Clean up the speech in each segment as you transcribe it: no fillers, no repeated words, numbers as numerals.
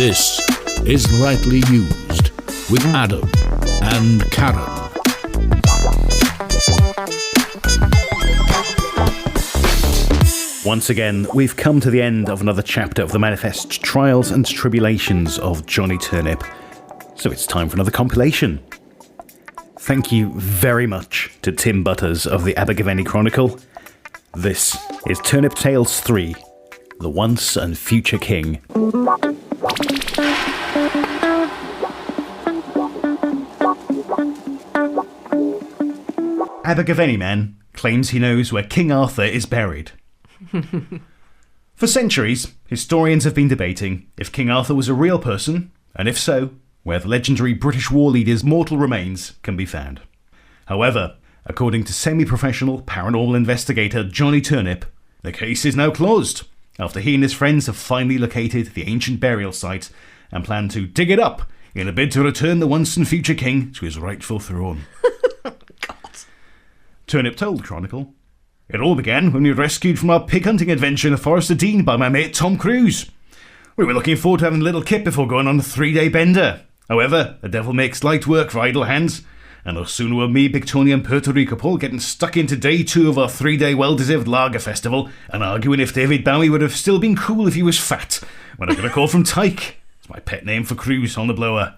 This is Rightly Used with Adam and Karen. Once again, we've come to the end of another chapter of the manifest trials and tribulations of Johnny Turnip. So it's time for another compilation. Thank you very much to Tim Butters of the Abergavenny Chronicle. This is Turnip Tales 3, The Once and Future King. Abergavenny man claims he knows where King Arthur is buried. For centuries, historians have been debating if King Arthur was a real person, and if so, where the legendary British war leader's mortal remains can be found. However, according to semi-professional paranormal investigator Johnny Turnip, the case is now closed, after he and his friends have finally located the ancient burial site and plan to dig it up in a bid to return the once and future king to his rightful throne. Turnip told the Chronicle, "It all began when we were rescued from our pig hunting adventure in the Forest of Dean by my mate Tom Cruise. We were looking forward to having a little kip before going on a 3-day bender. However, the devil makes light work for idle hands, and no sooner were me, Big Tony and Puerto Rico Paul getting stuck into day 2 of our 3-day well-deserved lager festival and arguing if David Bowie would have still been cool if he was fat, when I got a call from Tyke. It's my pet name for Cruise on the blower.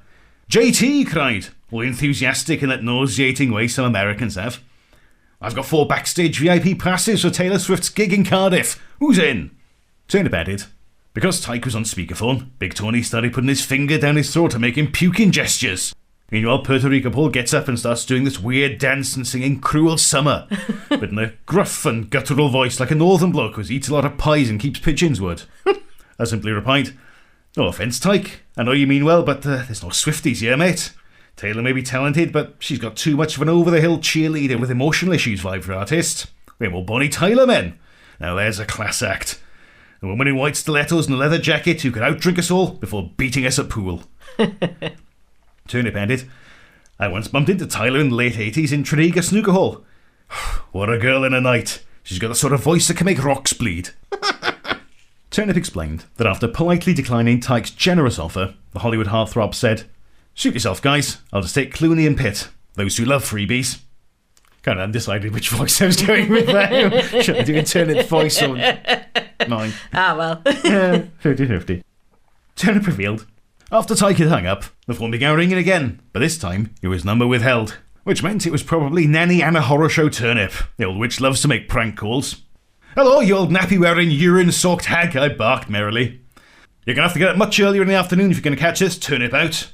JT, he cried, all enthusiastic in that nauseating way some Americans have. I've got 4 backstage VIP passes for Taylor Swift's gig in Cardiff. Who's in? Turnip added. Because Tyke was on speakerphone, Big Tony started putting his finger down his throat and making puking gestures. Meanwhile, Puerto Rico Paul gets up and starts doing this weird dance and singing Cruel Summer, but in a gruff and guttural voice like a northern bloke who eats a lot of pies and keeps pigeons wood. I simply replied, "No offence, Tyke. I know you mean well, but there's no Swifties here, mate. Taylor may be talented, but she's got too much of an over-the-hill cheerleader with emotional issues vibe for artist. We're more Bonnie Tyler men. Now there's a class act. A woman in white stilettos and a leather jacket who could outdrink us all before beating us at pool." Turnip ended. I once bumped into Tyler in the late 80s in Tredegar Snooker Hall. What a girl in a night. She's got the sort of voice that can make rocks bleed. Turnip explained that after politely declining Tyke's generous offer, the Hollywood heartthrob said, "Suit yourself, guys. I'll just take Clooney and Pitt, those who love freebies." Kind of undecided which voice I was going with there. Should I do a Turnip voice or mine? Ah, well. 50-50. Turnip revealed. After Tyke had hung up, the phone began ringing again, but this time it was number withheld, which meant it was probably Nanny Anna Horror Show Turnip. The old witch loves to make prank calls. "Hello, you old nappy-wearing, urine-soaked hag," I barked merrily. "You're going to have to get up much earlier in the afternoon if you're going to catch this Turnip out."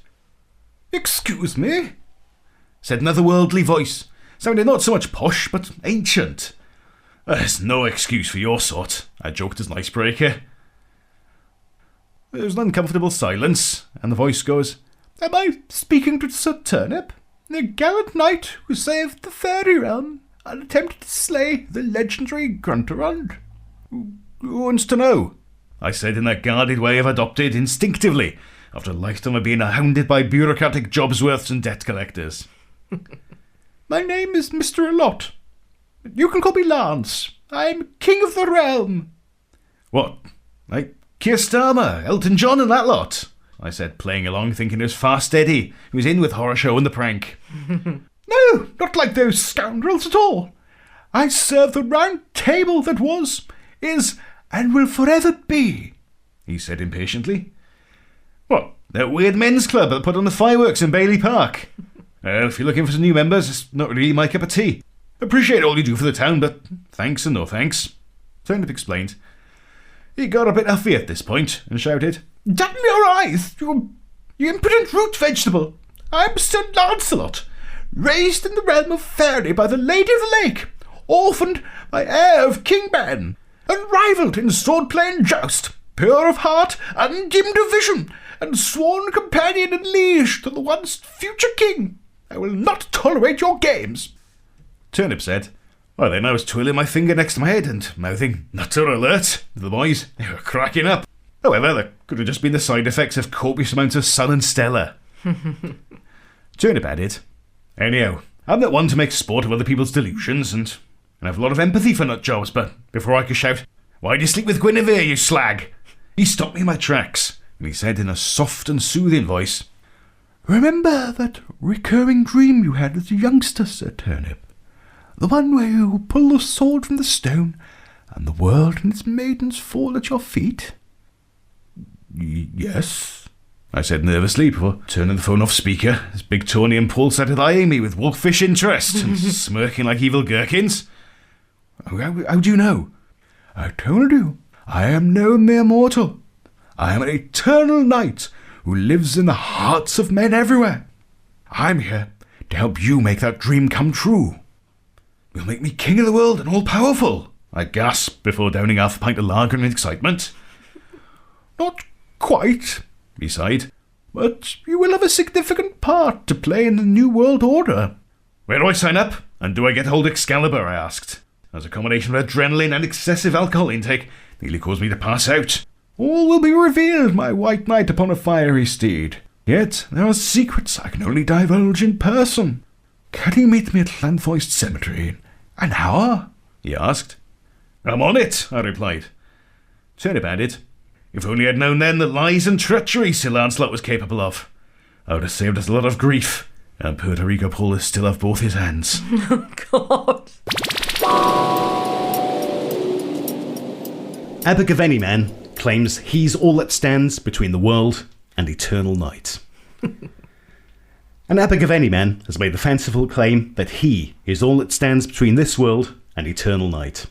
"Excuse me?" said another worldly voice, sounding not so much posh, but ancient. "There's no excuse for your sort," I joked as an icebreaker. There was an uncomfortable silence, and the voice goes, "Am I speaking to Sir Turnip, the gallant knight who saved the fairy realm and attempted to slay the legendary Grunterond?" "Who wants to know?" I said in that guarded way I've adopted instinctively after a lifetime of being hounded by bureaucratic jobsworths and debt collectors. "My name is Mr. Allot. You can call me Lance. I'm king of the realm." "What, like Keir Starmer, Elton John and that lot?" I said, playing along, thinking it was Fast Eddie, who was in with Horror Show and the prank. "No, not like those scoundrels at all. I serve the round table that was, is, and will forever be," he said impatiently. "What, that weird men's club that put on the fireworks in Bailey Park? If you're looking for some new members, it's not really my cup of tea. Appreciate all you do for the town, but thanks and no thanks." Turnip explained. He got a bit huffy at this point and shouted, "Damn your eyes, you impudent root vegetable! I'm Sir Lancelot, raised in the realm of fairy by the Lady of the Lake, orphaned by heir of King Ben, unrivalled in swordplay and joust, pure of heart, undimmed of vision, and sworn companion and liege to the once future king. I will not tolerate your games." Turnip said, "Well then, I was twirling my finger next to my head and mouthing 'Nutter alert' to the boys. They were cracking up. However, there could have just been the side effects of copious amounts of sun and Stella." Turnip added, "Anyhow, I'm not one to make sport of other people's delusions, and I have a lot of empathy for nut jobs, but before I could shout, 'Why do you sleep with Guinevere, you slag?' he stopped me in my tracks, and he said in a soft and soothing voice, "Remember that recurring dream you had as a youngster, Sir Turnip? The one where you pull the sword from the stone, and the world and its maidens fall at your feet?" "Yes," I said nervously before turning the phone off speaker, as Big Tony and Paul started eyeing me with wolfish interest and smirking like evil gherkins. How do you know?" "I told you, I am no mere mortal. I am an eternal knight who lives in the hearts of men everywhere. I'm here to help you make that dream come true." "You'll make me king of the world and all-powerful," I gasped before downing half a pint of lager in excitement. "Not quite," he sighed, "but you will have a significant part to play in the New World Order." "Where do I sign up? And do I get to hold Excalibur?" I asked, as a combination of adrenaline and excessive alcohol intake nearly caused me to pass out. "All will be revealed, my white knight upon a fiery steed. Yet there are secrets I can only divulge in person. Can you meet me at Llanfoist Cemetery in an hour?" he asked. "I'm on it," I replied. Turnip added, "If only I'd known then the lies and treachery Sir Lancelot was capable of, I would have saved us a lot of grief, and Puerto Rico Paul is still have both his hands." Oh, God. Abergavenny man claims he's all that stands between the world and eternal night. An Abergavenny man has made the fanciful claim that he is all that stands between this world and eternal night.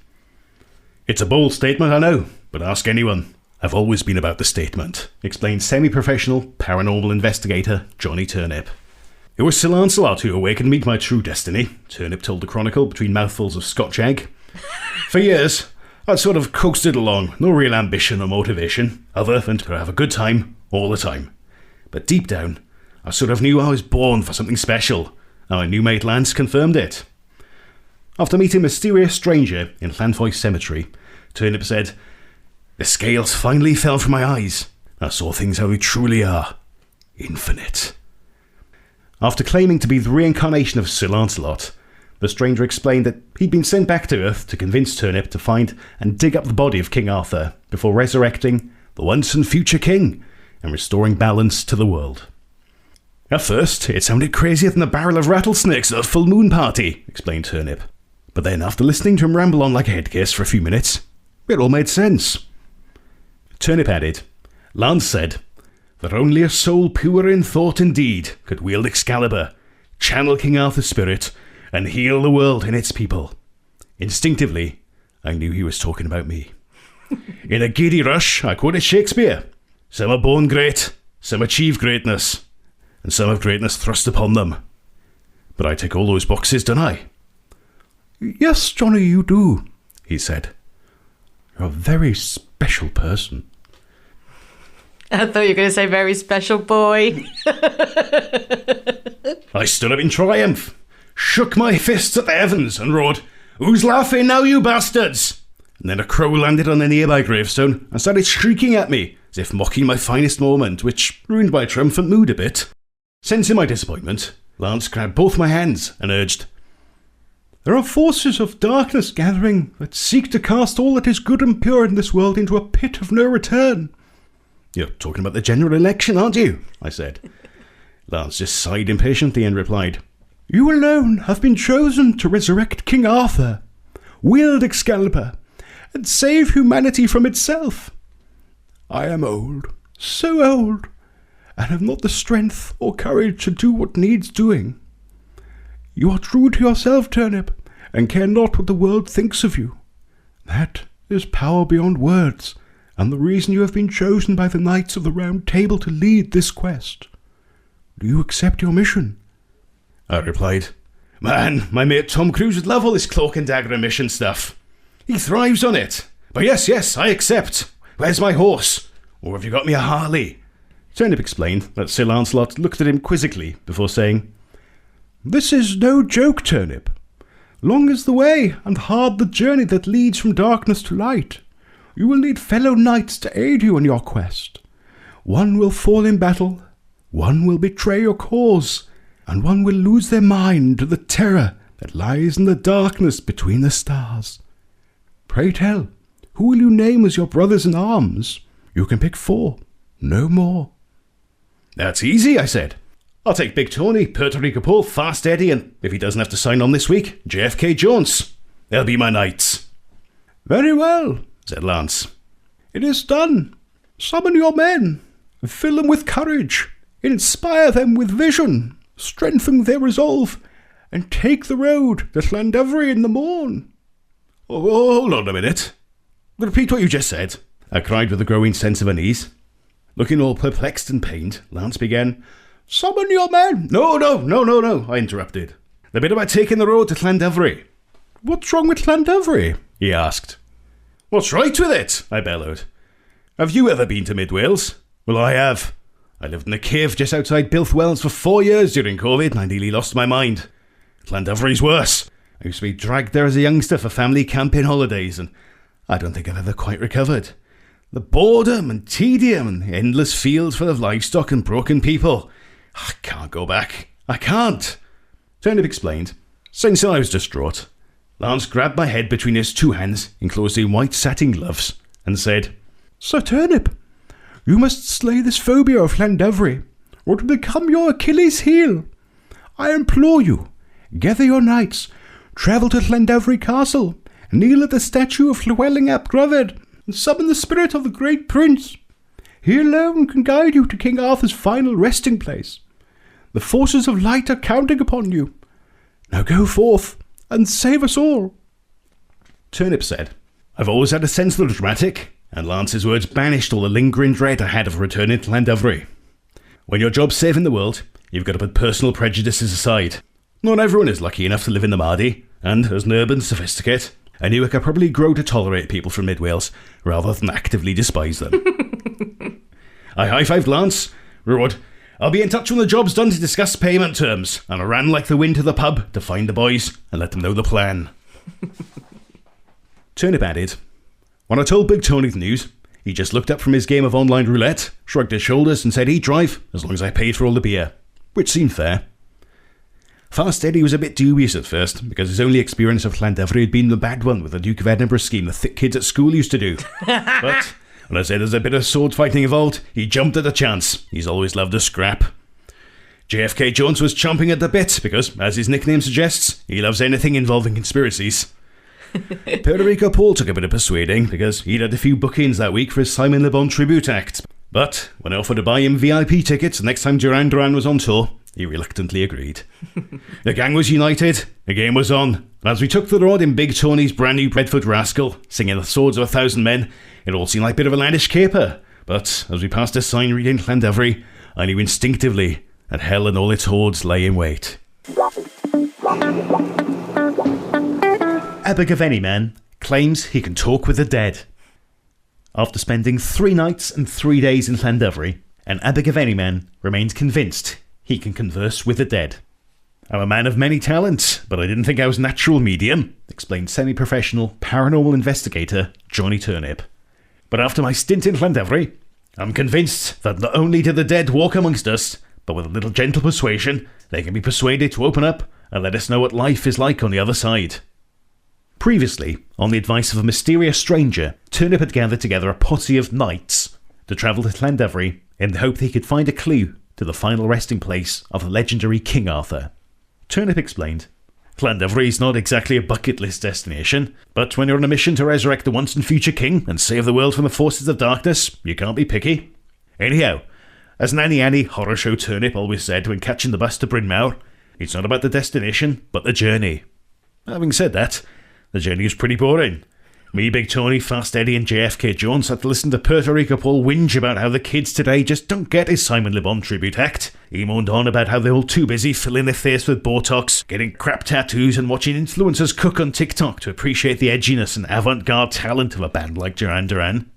"It's a bold statement, I know, but ask anyone. I've always been about the statement," explained semi-professional paranormal investigator Johnny Turnip. "It was Sir Lancelot who awakened me to my true destiny," Turnip told the Chronicle between mouthfuls of Scotch egg. "For years, I'd sort of coasted along, no real ambition or motivation, other than to have a good time all the time. But deep down, I sort of knew I was born for something special, and my new mate Lance confirmed it." After meeting a mysterious stranger in Llanfoist Cemetery, Turnip said, "The scales finally fell from my eyes. I saw things how they truly are. Infinite." After claiming to be the reincarnation of Sir Lancelot, the stranger explained that he'd been sent back to Earth to convince Turnip to find and dig up the body of King Arthur before resurrecting the once and future king and restoring balance to the world. "At first, it sounded crazier than a barrel of rattlesnakes at a full moon party," explained Turnip. "But then, after listening to him ramble on like a head case for a few minutes, it all made sense." Turnip added, "Lance said that only a soul pure in thought and deed could wield Excalibur, channel King Arthur's spirit, and heal the world and its people. Instinctively, I knew he was talking about me. In a giddy rush, I quoted Shakespeare. Some are born great, some achieve greatness, and some have greatness thrust upon them. But I tick all those boxes, don't I?" "Yes, Johnny, you do," he said. "You're a very special person." I thought you were going to say very special boy. I stood up in triumph, shook my fists at the heavens and roared, "Who's laughing now, you bastards?" And then a crow landed on a nearby gravestone and started shrieking at me, as if mocking my finest moment, which ruined my triumphant mood a bit. Sensing my disappointment, Lance grabbed both my hands and urged, "There are forces of darkness gathering that seek to cast all that is good and pure in this world into a pit of no return." "You're talking about the general election, aren't you?" I said. Lance just sighed impatiently and replied, "You alone have been chosen to resurrect King Arthur, wield Excalibur, and save humanity from itself. I am old, so old, and have not the strength or courage to do what needs doing. You are true to yourself, Turnip, and care not what the world thinks of you. That is power beyond words, and the reason you have been chosen by the Knights of the Round Table to lead this quest. Do you accept your mission?" I replied, "Man, my mate Tom Cruise would love all this cloak and dagger and mission stuff. He thrives on it. But yes, I accept. Where's my horse? Or have you got me a Harley?" Turnip explained that Sir Lancelot looked at him quizzically before saying, "This is no joke, Turnip. Long is the way, and hard the journey that leads from darkness to light. You will need fellow knights to aid you in your quest. One will fall in battle, one will betray your cause, and one will lose their mind to the terror that lies in the darkness between the stars. Pray tell, who will you name as your brothers in arms? You can pick 4. no more. That's easy, I said. I'll take Big Tony, Puerto Rico Paul, Fast Eddie, and if he doesn't have to sign on this week, JFK Jones. They'll be my knights. Very well, said Lance. it is done. Summon your men, fill them with courage, inspire them with vision, strengthen their resolve, and take the road to Llandovery in the morn. Oh, hold on a minute. Repeat what you just said, I cried with a growing sense of unease. Looking all perplexed and pained, Lance began, Summon your men. No, I interrupted. The bit about taking the road to Llandovery. What's wrong with Llandovery? He asked. What's right with it? I bellowed. Have you ever been to Mid Wales? Well, I have. I lived in a cave just outside Bilthwells for 4 years during COVID and I nearly lost my mind. Llandovery's worse. I used to be dragged there as a youngster for family camping holidays and I don't think I've ever quite recovered. The boredom and tedium and endless fields full of livestock and broken people. I can't go back. I can't. Turnip explained. Since I was distraught, Lance grabbed my head between his two hands, enclosed in white satin gloves, and said, Sir Turnip, you must slay this phobia of Llandovery, or it will become your Achilles' heel. I implore you, gather your knights, travel to Llandovery Castle, kneel at the statue of Llywelyn ap Gruffydd, and summon the spirit of the great prince. He alone can guide you to King Arthur's final resting place. The forces of light are counting upon you. Now go forth and save us all. Turnip said, I've always had a sense of the dramatic, and Lance's words banished all the lingering dread I had of returning to Llandovery. When your job's saving the world, you've got to put personal prejudices aside. Not everyone is lucky enough to live in the Mardy, and as an urban sophisticate, I knew I could probably grow to tolerate people from Mid Wales rather than actively despise them. I high-fived Lance, roared, I'll be in touch when the job's done to discuss payment terms, and I ran like the wind to the pub to find the boys and let them know the plan. Turnip added, when I told Big Tony the news, he just looked up from his game of online roulette, shrugged his shoulders and said he'd drive as long as I paid for all the beer, which seemed fair. Fast Eddie was a bit dubious at first, because his only experience of Llandovery had been the bad one with the Duke of Edinburgh scheme the thick kids at school used to do. But when I said there's a bit of sword fighting involved, he jumped at the chance. He's always loved a scrap. JFK Jones was chomping at the bit, because, as his nickname suggests, he loves anything involving conspiracies. Puerto Rico Paul took a bit of persuading, because he'd had a few bookings that week for his Simon Le Bon tribute act. But when I offered to buy him VIP tickets the next time Duran Duran was on tour, he reluctantly agreed. The gang was united, the game was on, and as we took the road in Big Tony's brand new Bedford Rascal, singing the swords of 1,000 men, it all seemed like a bit of a landish caper. But as we passed a sign reading Llandovery, I knew instinctively that hell and all its hordes lay in wait. Abergavenny man claims he can talk with the dead. After spending 3 nights and 3 days in Llandovery, an Abergavenny man remains convinced he can converse with the dead. I'm a man of many talents, but I didn't think I was natural medium, explained semi-professional paranormal investigator Johnny Turnip. But after my stint in Llandovery, I'm convinced that not only do the dead walk amongst us, but with a little gentle persuasion, they can be persuaded to open up and let us know what life is like on the other side. Previously, on the advice of a mysterious stranger, Turnip had gathered together a posse of knights to travel to Llandovery in the hope that he could find a clue to the final resting place of the legendary King Arthur. Turnip explained, Llandovery is not exactly a bucket list destination, but when you're on a mission to resurrect the once and future king and save the world from the forces of darkness, you can't be picky. Anyhow, as Nanny Annie horror show Turnip always said when catching the bus to Bryn Mawr, it's not about the destination, but the journey. Having said that, the journey was pretty boring. Me, Big Tony, Fast Eddie and JFK Jones had to listen to Puerto Rico Paul whinge about how the kids today just don't get his Simon Le Bon tribute act. He moaned on about how they're all too busy filling their face with Botox, getting crap tattoos and watching influencers cook on TikTok to appreciate the edginess and avant-garde talent of a band like Duran Duran.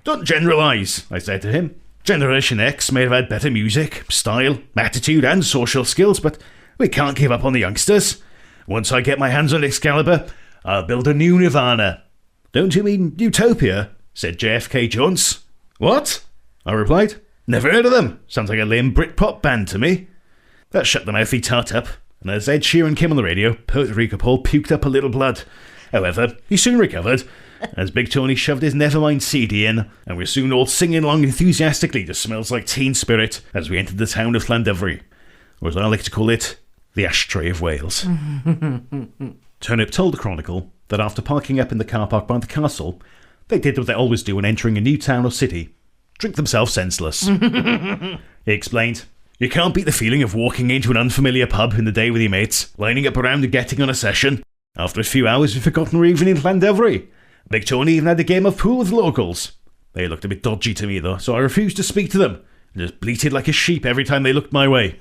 Don't generalise, I said to him. Generation X may have had better music, style, attitude and social skills, but we can't give up on the youngsters. Once I get my hands on Excalibur, I'll build a new Nirvana. Don't you mean Utopia? Said JFK Jones. What? I replied. Never heard of them. Sounds like a lame Britpop band to me. That shut the mouthy tart up, and as Ed Sheeran came on the radio, Puerto Rico Paul puked up a little blood. However, he soon recovered, as Big Tony shoved his Nevermind CD in, and we were soon all singing along enthusiastically to Smells Like Teen Spirit as we entered the town of Llandovery, or as I like to call it, the Ashtray of Wales. Turnip told the Chronicle that after parking up in the car park by the castle, they did what they always do when entering a new town or city: drink themselves senseless. He explained, "You can't beat the feeling of walking into an unfamiliar pub in the day with your mates, lining up around and getting on a session. After a few hours, we've forgotten we're even in Llandovery. Big Tony even had a game of pool with locals. They looked a bit dodgy to me though, so I refused to speak to them, and just bleated like a sheep every time they looked my way.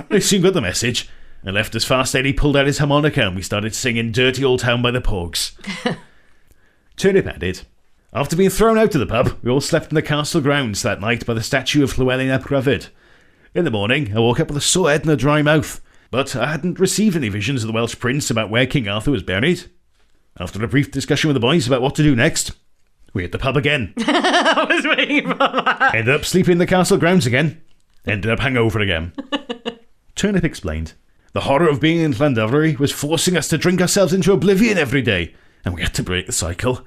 They soon got the message, and left as fast as he pulled out his harmonica and we started singing Dirty Old Town by the Pogues." Turnip added, "After being thrown out of the pub, we all slept in the castle grounds that night by the statue of Llewellyn ap Rufford. In the morning, I woke up with a sore head and a dry mouth, but I hadn't received any visions of the Welsh prince about where King Arthur was buried. After a brief discussion with the boys about what to do next, we hit the pub again. I was waiting for that. Ended up sleeping in the castle grounds again. Ended up hungover again." Turnip explained, "The horror of being in Llandovery was forcing us to drink ourselves into oblivion every day, and we had to break the cycle.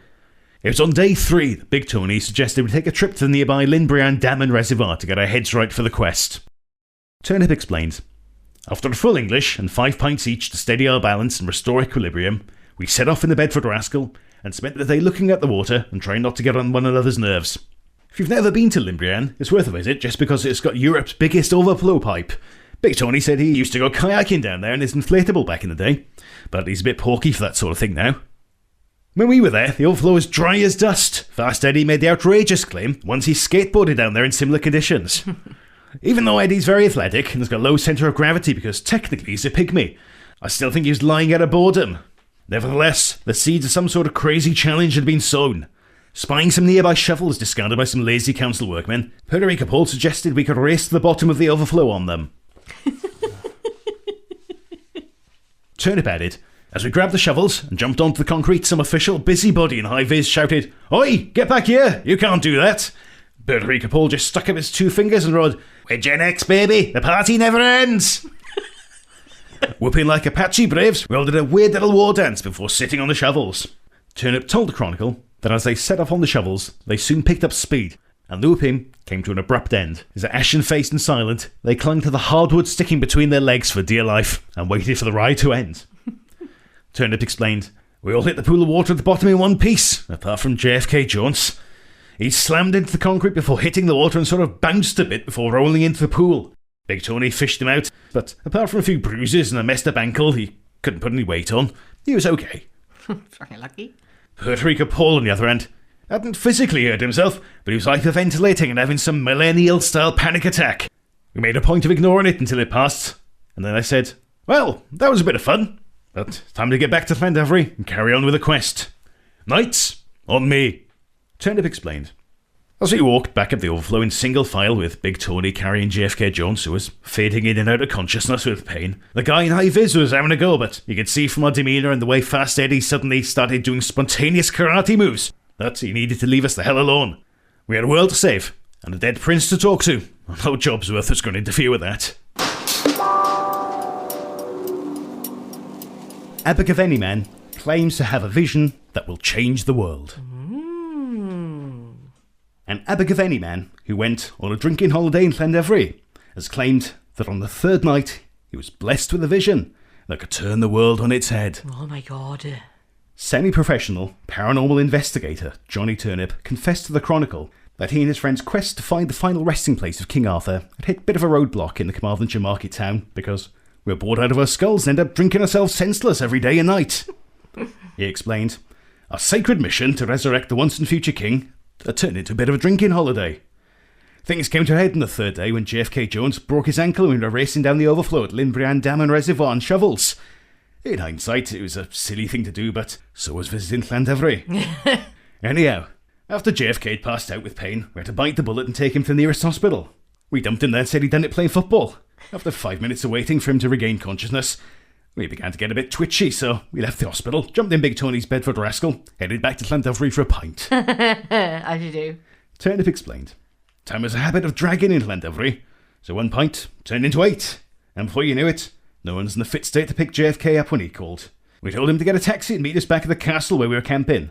It was on day 3 that Big Tony suggested we take a trip to the nearby Linbrian Dam and Reservoir to get our heads right for the quest." Turnip explained, "After a full English and 5 pints each to steady our balance and restore equilibrium, we set off in the Bedford Rascal and spent the day looking at the water and trying not to get on one another's nerves. If you've never been to Linbrian, it's worth a visit just because it's got Europe's biggest overflow pipe. Big Tony said he used to go kayaking down there in his inflatable back in the day, but he's a bit porky for that sort of thing now. When we were there, the overflow was dry as dust. Fast Eddie made the outrageous claim once he skateboarded down there in similar conditions. Even though Eddie's very athletic and has got low centre of gravity because technically he's a pygmy, I still think he was lying out of boredom. Nevertheless, the seeds of some sort of crazy challenge had been sown. Spying some nearby shovels discarded by some lazy council workmen, Puerto Paul suggested we could race to the bottom of the overflow on them." Turnip added, "As we grabbed the shovels and jumped onto the concrete, some official busybody in high-vis shouted, 'Oi, get back here! You can't do that!' Puerto Paul just stuck up his 2 fingers and roared, 'We're Gen X, baby! The party never ends!' Whooping like Apache braves, we all did a weird little war dance before sitting on the shovels." Turnip told the Chronicle that as they set off on the shovels, they soon picked up speed, and the whooping came to an abrupt end. As ashen-faced and silent, they clung to the hardwood sticking between their legs for dear life and waited for the ride to end. Turnip explained, "We all hit the pool of water at the bottom in one piece, apart from JFK Jones. He slammed into the concrete before hitting the water and sort of bounced a bit before rolling into the pool. Big Tony fished him out, but apart from a few bruises and a messed up ankle he couldn't put any weight on, he was okay. Very lucky. Puerto Paul, on the other hand, hadn't physically hurt himself, but he was hyperventilating and having some millennial-style panic attack. We made a point of ignoring it until it passed, and then I said, 'Well, that was a bit of fun, but it's time to get back to Llandovery and carry on with the quest. Knights, on me.' Turnip explained. As we walked back up the overflow in single file with Big Tony carrying JFK Jones, who was fading in and out of consciousness with pain, the guy in high-vis was having a go, but you could see from our demeanour and the way Fast Eddie suddenly started doing spontaneous karate moves that he needed to leave us the hell alone. We had a world to save, and a dead prince to talk to. No job's worth was going to interfere with that." Abergavenny Man claims to have a vision that will change the world. An Abergavenny man who went on a drinking holiday in Llandovery has claimed that on the 3rd night he was blessed with a vision that could turn the world on its head. Oh my god. Semi-professional paranormal investigator Johnny Turnip confessed to the Chronicle that he and his friends' quest to find the final resting place of King Arthur had hit a bit of a roadblock in the Carmarthenshire market town because we were bored out of our skulls and ended up drinking ourselves senseless every day and night. He explained, "Our sacred mission to resurrect the once and future king had turned into a bit of a drinking holiday. Things came to a head on the 3rd day when JFK Jones broke his ankle when we were racing down the overflow at Linbrian Dam and Reservoir on shovels. In hindsight, it was a silly thing to do, but so was visiting Llandovery. Anyhow, after JFK had passed out with pain, we had to bite the bullet and take him to the nearest hospital. We dumped him there and said he'd done it playing football. After 5 minutes of waiting for him to regain consciousness, we began to get a bit twitchy, so we left the hospital, jumped in Big Tony's Bedford Rascal, headed back to Llandovery for a pint." As you do. Turnip explained, "Time was a habit of dragging in Llandovery, so 1 pint turned into 8, and before you knew it, no one was in the fit state to pick JFK up when he called. We told him to get a taxi and meet us back at the castle where we were camping.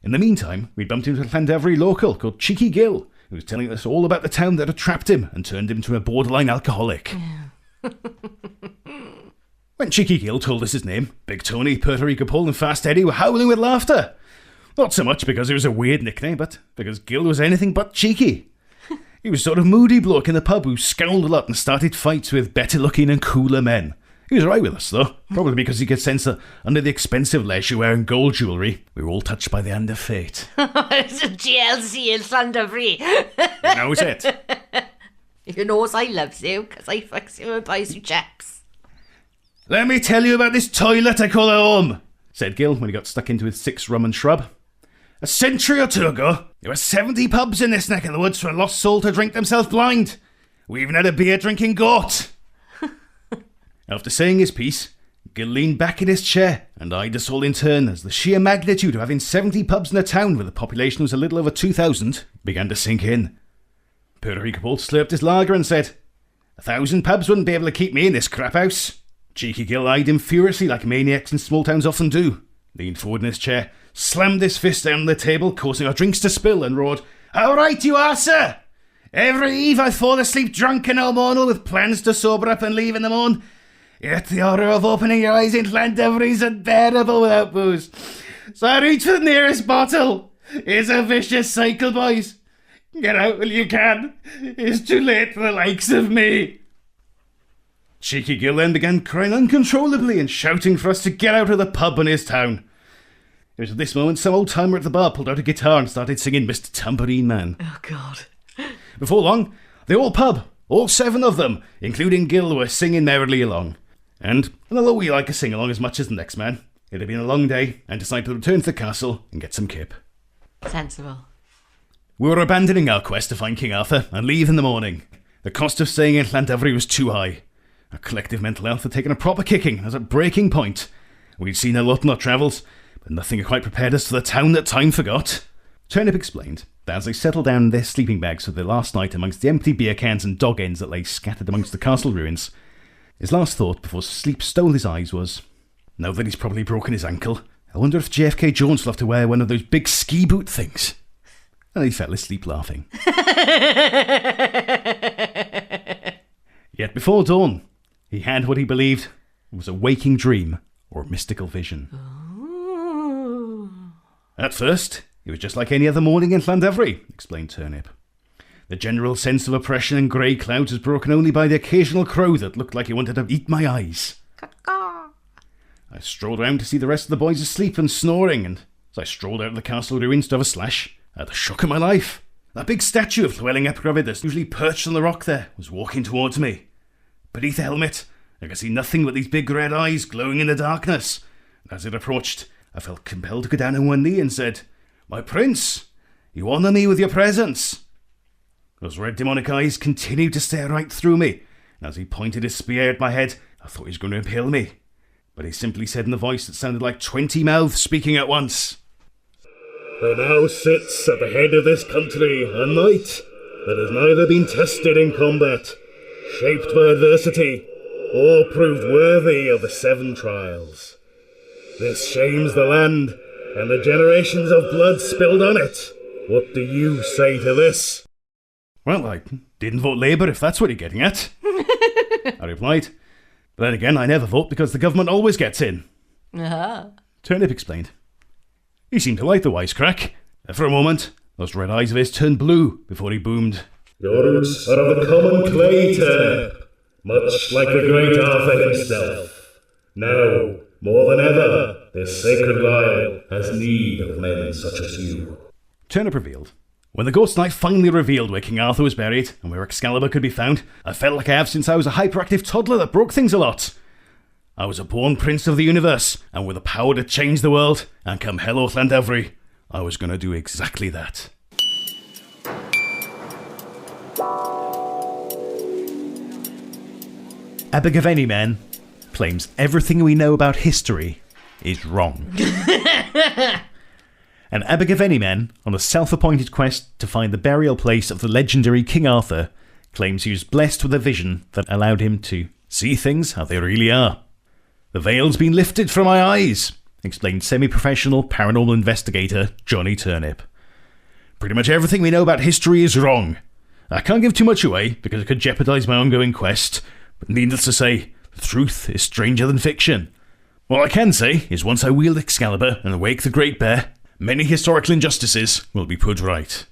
In the meantime, we bumped into a Llandovery local called Cheeky Gill, who was telling us all about the town that had trapped him and turned him into a borderline alcoholic. When Cheeky Gill told us his name, Big Tony, Puerto Rico Paul and Fast Eddie were howling with laughter. Not so much because it was a weird nickname, but because Gill was anything but cheeky. He was sort of moody bloke in the pub who scowled a lot and started fights with better looking and cooler men. He was right with us, though, probably because he could sense that under the expensive leisure wear and gold jewellery, we were all touched by the hand of fate. It's a GLC in Llandovery. You knows it. You knows I loves you, because I fucks you and buys you chaps. Let me tell you about this toilet I call a home, said Gill when he got stuck into his 6 rum and shrub. A century or 2 ago, there were 70 pubs in this neck of the woods for a lost soul to drink themselves blind. We even had a beer drinking goat. After saying his piece, Gill leaned back in his chair and eyed us all in turn as the sheer magnitude of having 70 pubs in a town where the population was a little over 2,000 began to sink in. Puerto Rico Paul slurped his lager and said, 1,000 pubs wouldn't be able to keep me in this crap house. Cheeky Gill eyed him furiously like maniacs in small towns often do, leaned forward in his chair, slammed his fist down on the table, causing our drinks to spill, and roared, "How right you are, sir! Every eve I fall asleep drunk and hormonal with plans to sober up and leave in the morn. Yet the horror of opening your eyes in Llandovery is unbearable without booze. So I reach for the nearest bottle. It's a vicious cycle, boys. Get out while you can. It's too late for the likes of me." Cheeky Gill then began crying uncontrollably and shouting for us to get out of the pub in his town. It was at this moment some old-timer at the bar pulled out a guitar and started singing Mr. Tambourine Man. Oh, God. Before long, the whole pub, all 7 of them, including Gill, were singing merrily along. And although we like a sing-along as much as the next man, it had been a long day and decided to return to the castle and get some kip. Sensible. We were abandoning our quest to find King Arthur and leave in the morning. The cost of staying in Llandovery was too high. Our collective mental health had taken a proper kicking as a breaking point. We'd seen a lot in our travels, but nothing had quite prepared us for the town that time forgot. Turnip explained that as they settled down in their sleeping bags for their last night amongst the empty beer cans and dog ends that lay scattered amongst the castle ruins, his last thought before sleep stole his eyes was, now that he's probably broken his ankle, I wonder if JFK Jones will have to wear one of those big ski boot things. And he fell asleep laughing. Yet before dawn, he had what he believed was a waking dream or mystical vision. Ooh. At first, it was just like any other morning in Llandovery, explained Turnip. The general sense of oppression and grey clouds was broken only by the occasional crow that looked like he wanted to eat my eyes. I strolled round to see the rest of the boys asleep and snoring, and as I strolled out of the castle ruins to have a slash, I had the shock of my life. That big statue of Llywelyn ap Gruffudd that's usually perched on the rock there was walking towards me. Beneath the helmet, I could see nothing but these big red eyes glowing in the darkness. And as it approached, I felt compelled to go down on one knee and said, "My prince, you honour me with your presence." Those red demonic eyes continued to stare right through me, and as he pointed his spear at my head, I thought he was going to impale me. But he simply said in a voice that sounded like 20 mouths speaking at once, "There now sits at the head of this country a knight that has neither been tested in combat, shaped by adversity, or proved worthy of the 7 trials. This shames the land, and the generations of blood spilled on it. What do you say to this?" "Well, I didn't vote Labour, if that's what you're getting at," I replied. "But then again, I never vote because the government always gets in." Uh-huh. Turnip explained. He seemed to like the wisecrack. And for a moment, those red eyes of his turned blue before he boomed, "Your roots are of the common clay, Turnip, much like the great Arthur himself. Now, more than ever, this sacred isle has need of men such as you." Turnip revealed. When the ghost knife finally revealed where King Arthur was buried and where Excalibur could be found, I felt like I have since I was a hyperactive toddler that broke things a lot. I was a born prince of the universe, and with the power to change the world, and come hell or Llandovery, I was going to do exactly that. Abergavenny Man claims everything we know about history is wrong. An Abergavenny man, on a self-appointed quest to find the burial place of the legendary King Arthur, claims he was blessed with a vision that allowed him to see things how they really are. "The veil's been lifted from my eyes," explained semi-professional paranormal investigator Johnny Turnip. Pretty much everything we know about history is wrong. I can't give too much away because it could jeopardise my ongoing quest, but needless to say, the truth is stranger than fiction. All I can say is once I wield Excalibur and awake the Great Bear, many historical injustices will be put right.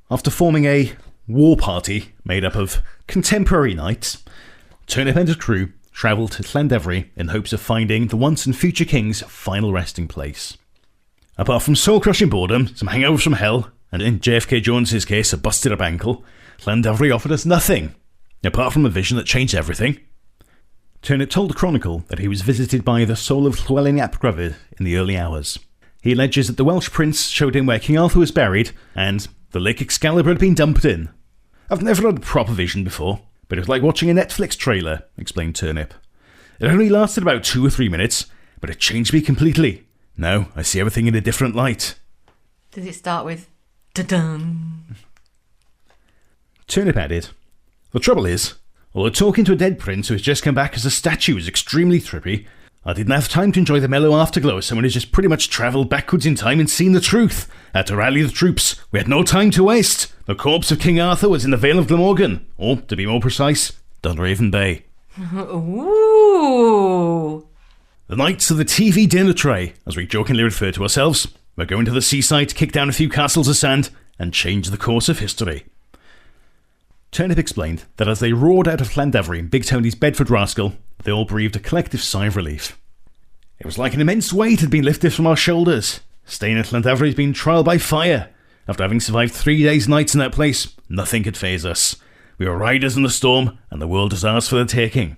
After forming a war party made up of contemporary knights, Turnip and his crew travelled to Llandovery in hopes of finding the once and future king's final resting place. Apart from soul-crushing boredom, some hangovers from hell, and in JFK Jones's case a busted up ankle, Llandovery offered us nothing, apart from a vision that changed everything. Turnip told the Chronicle that he was visited by the soul of Llywelyn ap Gruffydd in the early hours. He alleges that the Welsh prince showed him where King Arthur was buried, and the Lake Excalibur had been dumped in. I've never had a proper vision before, but it was like watching a Netflix trailer, explained Turnip. It only lasted about 2 or 3 minutes, but it changed me completely. Now I see everything in a different light. Does it start with da-dun? Turnip added, the trouble is, although talking to a dead prince who has just come back as a statue is extremely trippy, I didn't have time to enjoy the mellow afterglow of someone who's just pretty much travelled backwards in time and seen the truth. Had to rally the troops. We had no time to waste. The corpse of King Arthur was in the Vale of Glamorgan, or, to be more precise, Dunraven Bay. Ooh. The Knights of the TV dinner tray, as we jokingly refer to ourselves. We're going to the seaside to kick down a few castles of sand and change the course of history. Turnip explained that as they roared out of Llandovery in Big Tony's Bedford rascal, they all breathed a collective sigh of relief. It was like an immense weight had been lifted from our shoulders. Staying at Llandovery has been trial by fire. After having survived 3 days and nights in that place, nothing could faze us. We were riders in the storm, and the world is ours for the taking.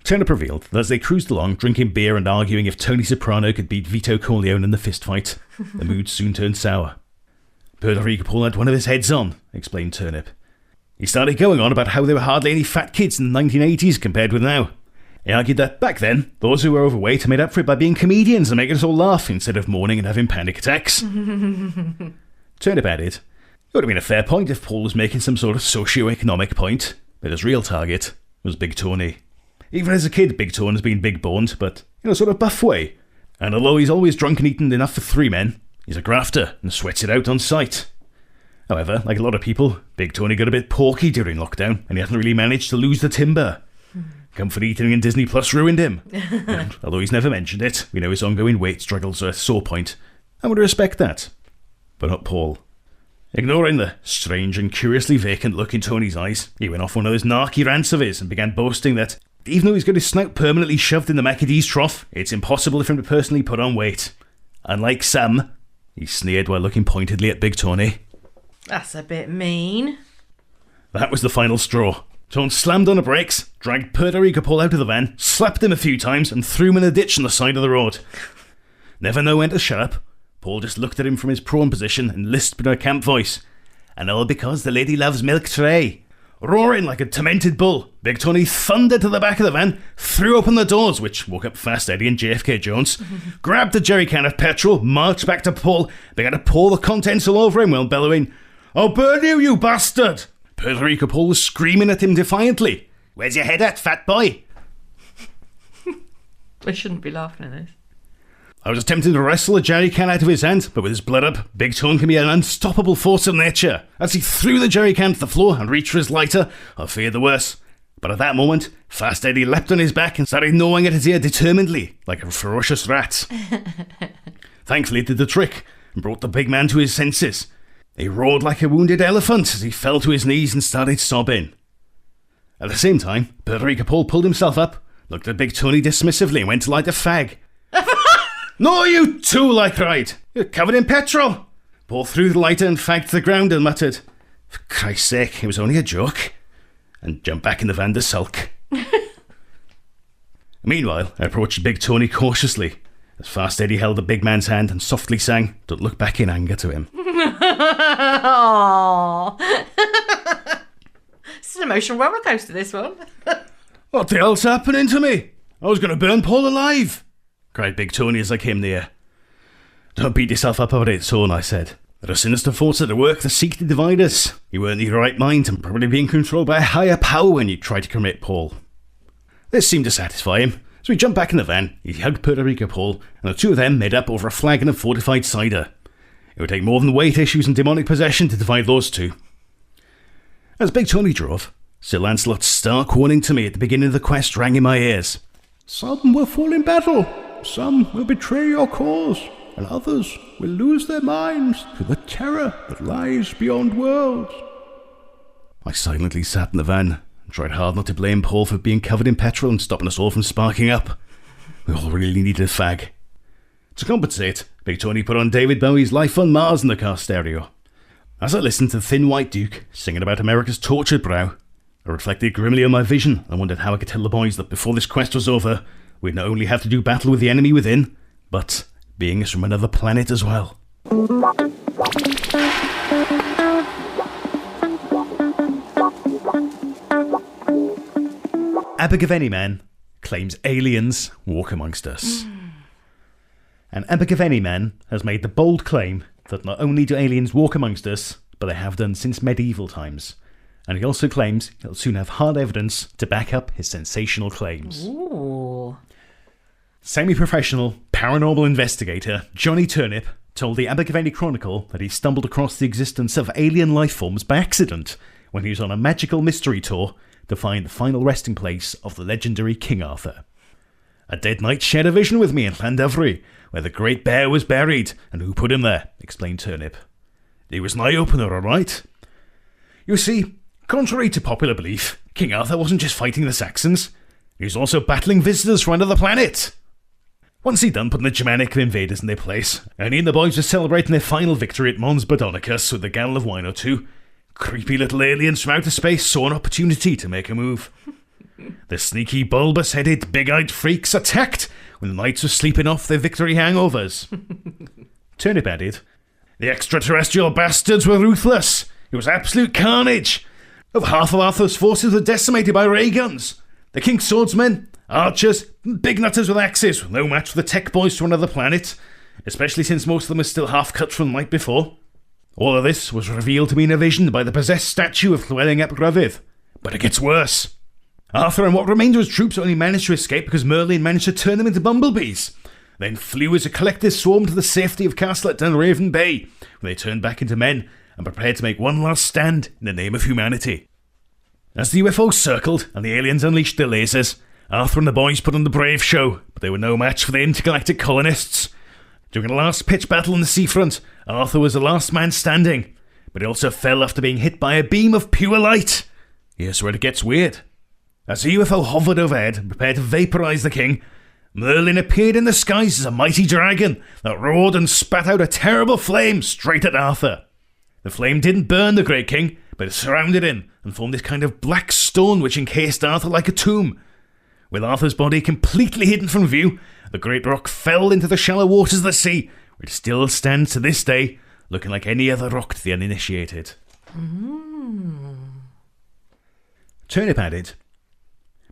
Turnip revealed that as they cruised along, drinking beer and arguing if Tony Soprano could beat Vito Corleone in the fistfight, the mood soon turned sour. Puerto Rico Paul had one of his heads on, explained Turnip. He started going on about how there were hardly any fat kids in the 1980s compared with now. He argued that back then, those who were overweight made up for it by being comedians and making us all laugh instead of mourning and having panic attacks. Turnip added, it would have been a fair point if Paul was making some sort of socio-economic point, but his real target was Big Tony. Even as a kid, Big Tony has been big-boned, but in a sort of buff way. And although he's always drunk and eaten enough for 3 men, he's a grafter and sweats it out on sight. However, like a lot of people, Big Tony got a bit porky during lockdown, and he hasn't really managed to lose the timber. Comfort eating and Disney Plus ruined him. And although he's never mentioned it, we know his ongoing weight struggles are a sore point. I would respect that. But not Paul. Ignoring the strange and curiously vacant look in Tony's eyes, he went off one of those narky rants of his and began boasting that, even though he's got his snout permanently shoved in the Macadee's trough, it's impossible for him to personally put on weight. Unlike some, he sneered while looking pointedly at Big Tony. That's a bit mean. That was the final straw. Tone slammed on the brakes, dragged Puerto Rico Paul out of the van, slapped him a few times, and threw him in a ditch on the side of the road. Never know when to shut up, Paul just looked at him from his prone position and lisped in a camp voice. And all because the lady loves milk tray. Roaring like a tormented bull, Big Tony thundered to the back of the van, threw open the doors, which woke up Fast Eddie and JFK Jones, grabbed a jerry can of petrol, marched back to Paul, began to pour the contents all over him while bellowing, "I'll burn you, you bastard!" Puerto Rico Paul was screaming at him defiantly. "Where's your head at, fat boy?" I shouldn't be laughing at this. I was attempting to wrestle a jerry can out of his hand, but with his blood up, Big Tone can be an unstoppable force of nature. As he threw the jerry can to the floor and reached for his lighter, I feared the worst. But at that moment, Fast Eddie leapt on his back and started gnawing at his ear determinedly, like a ferocious rat. Thankfully it did the trick, and brought the big man to his senses. He roared like a wounded elephant as he fell to his knees and started sobbing. At the same time, Puerto Rico Paul pulled himself up, looked at Big Tony dismissively and went to light a fag. "No, you tool," I cried. "You're covered in petrol." Paul threw the lighter and fag to the ground and muttered, "For Christ's sake, it was only a joke," and jumped back in the van to sulk. Meanwhile, I approached Big Tony cautiously, as Fast Eddie held the big man's hand and softly sang, "Don't look back in anger" to him. Aww. It's an emotional roller coaster, this one. "What the hell's happening to me? I was going to burn Paul alive," cried Big Tony as I came near. "Don't beat yourself up about it, son," I said. "There are sinister forces at work that seek to divide us. You weren't in your right mind and probably being controlled by a higher power when you tried to commit Paul." This seemed to satisfy him, So he jumped back in the van, he hugged Puerto Rico Paul, and the two of them made up over a flagon of fortified cider. It would take more than weight issues and demonic possession to divide those two. As Big Tony drove, Sir Lancelot's stark warning to me at the beginning of the quest rang in my ears. Some will fall in battle, some will betray your cause, and others will lose their minds to the terror that lies beyond worlds. I silently sat in the van and tried hard not to blame Paul for being covered in petrol and stopping us all from sparking up. We all really needed a fag. To compensate, Big Tony put on David Bowie's Life on Mars in the car stereo. As I listened to the Thin White Duke singing about America's tortured brow, I reflected grimly on my vision and wondered how I could tell the boys that before this quest was over, we'd not only have to do battle with the enemy within, but beings from another planet as well. Abergavenny Man claims aliens walk amongst us. And Abergavenny Man has made the bold claim that not only do aliens walk amongst us, but they have done since medieval times. And he also claims he'll soon have hard evidence to back up his sensational claims. Ooh. Semi-professional paranormal investigator Johnny Turnip told the Abergavenny Chronicle that he stumbled across the existence of alien life forms by accident when he was on a magical mystery tour to find the final resting place of the legendary King Arthur. A dead knight shared a vision with me in Llandovery, where the Great Bear was buried, and who put him there, explained Turnip. He was an eye-opener, all right. You see, contrary to popular belief, King Arthur wasn't just fighting the Saxons, he was also battling visitors from another planet. Once he'd done putting the Germanic invaders in their place, and he and the boys were celebrating their final victory at Mons Badonicus with a gallon of wine or two, creepy little aliens from outer space saw an opportunity to make a move. The sneaky, bulbous-headed, big-eyed freaks attacked when the knights were sleeping off their victory hangovers. Turnip added, the extraterrestrial bastards were ruthless. It was absolute carnage. Over half of Arthur's forces were decimated by ray guns. The king's swordsmen, archers, big nutters with axes were no match for the tech boys from another planet, especially since most of them were still half cut from the night before. All of this was revealed to me in a vision by the possessed statue of Llywelyn ap Gruffydd. But it gets worse. Arthur and what remained of his troops only managed to escape because Merlin managed to turn them into bumblebees, then flew as a collective swarm to the safety of Castle at Dunraven Bay, where they turned back into men and prepared to make one last stand in the name of humanity. As the UFOs circled and the aliens unleashed their lasers, Arthur and the boys put on the brave show, but they were no match for the intergalactic colonists. During the last pitched battle on the seafront, Arthur was the last man standing, but he also fell after being hit by a beam of pure light. Here's where it gets weird. As the UFO hovered overhead and prepared to vaporize the king, Merlin appeared in the skies as a mighty dragon that roared and spat out a terrible flame straight at Arthur. The flame didn't burn the great king, but it surrounded him and formed this kind of black stone which encased Arthur like a tomb. With Arthur's body completely hidden from view, the great rock fell into the shallow waters of the sea, which still stands to this day, looking like any other rock to the uninitiated. Turnip added,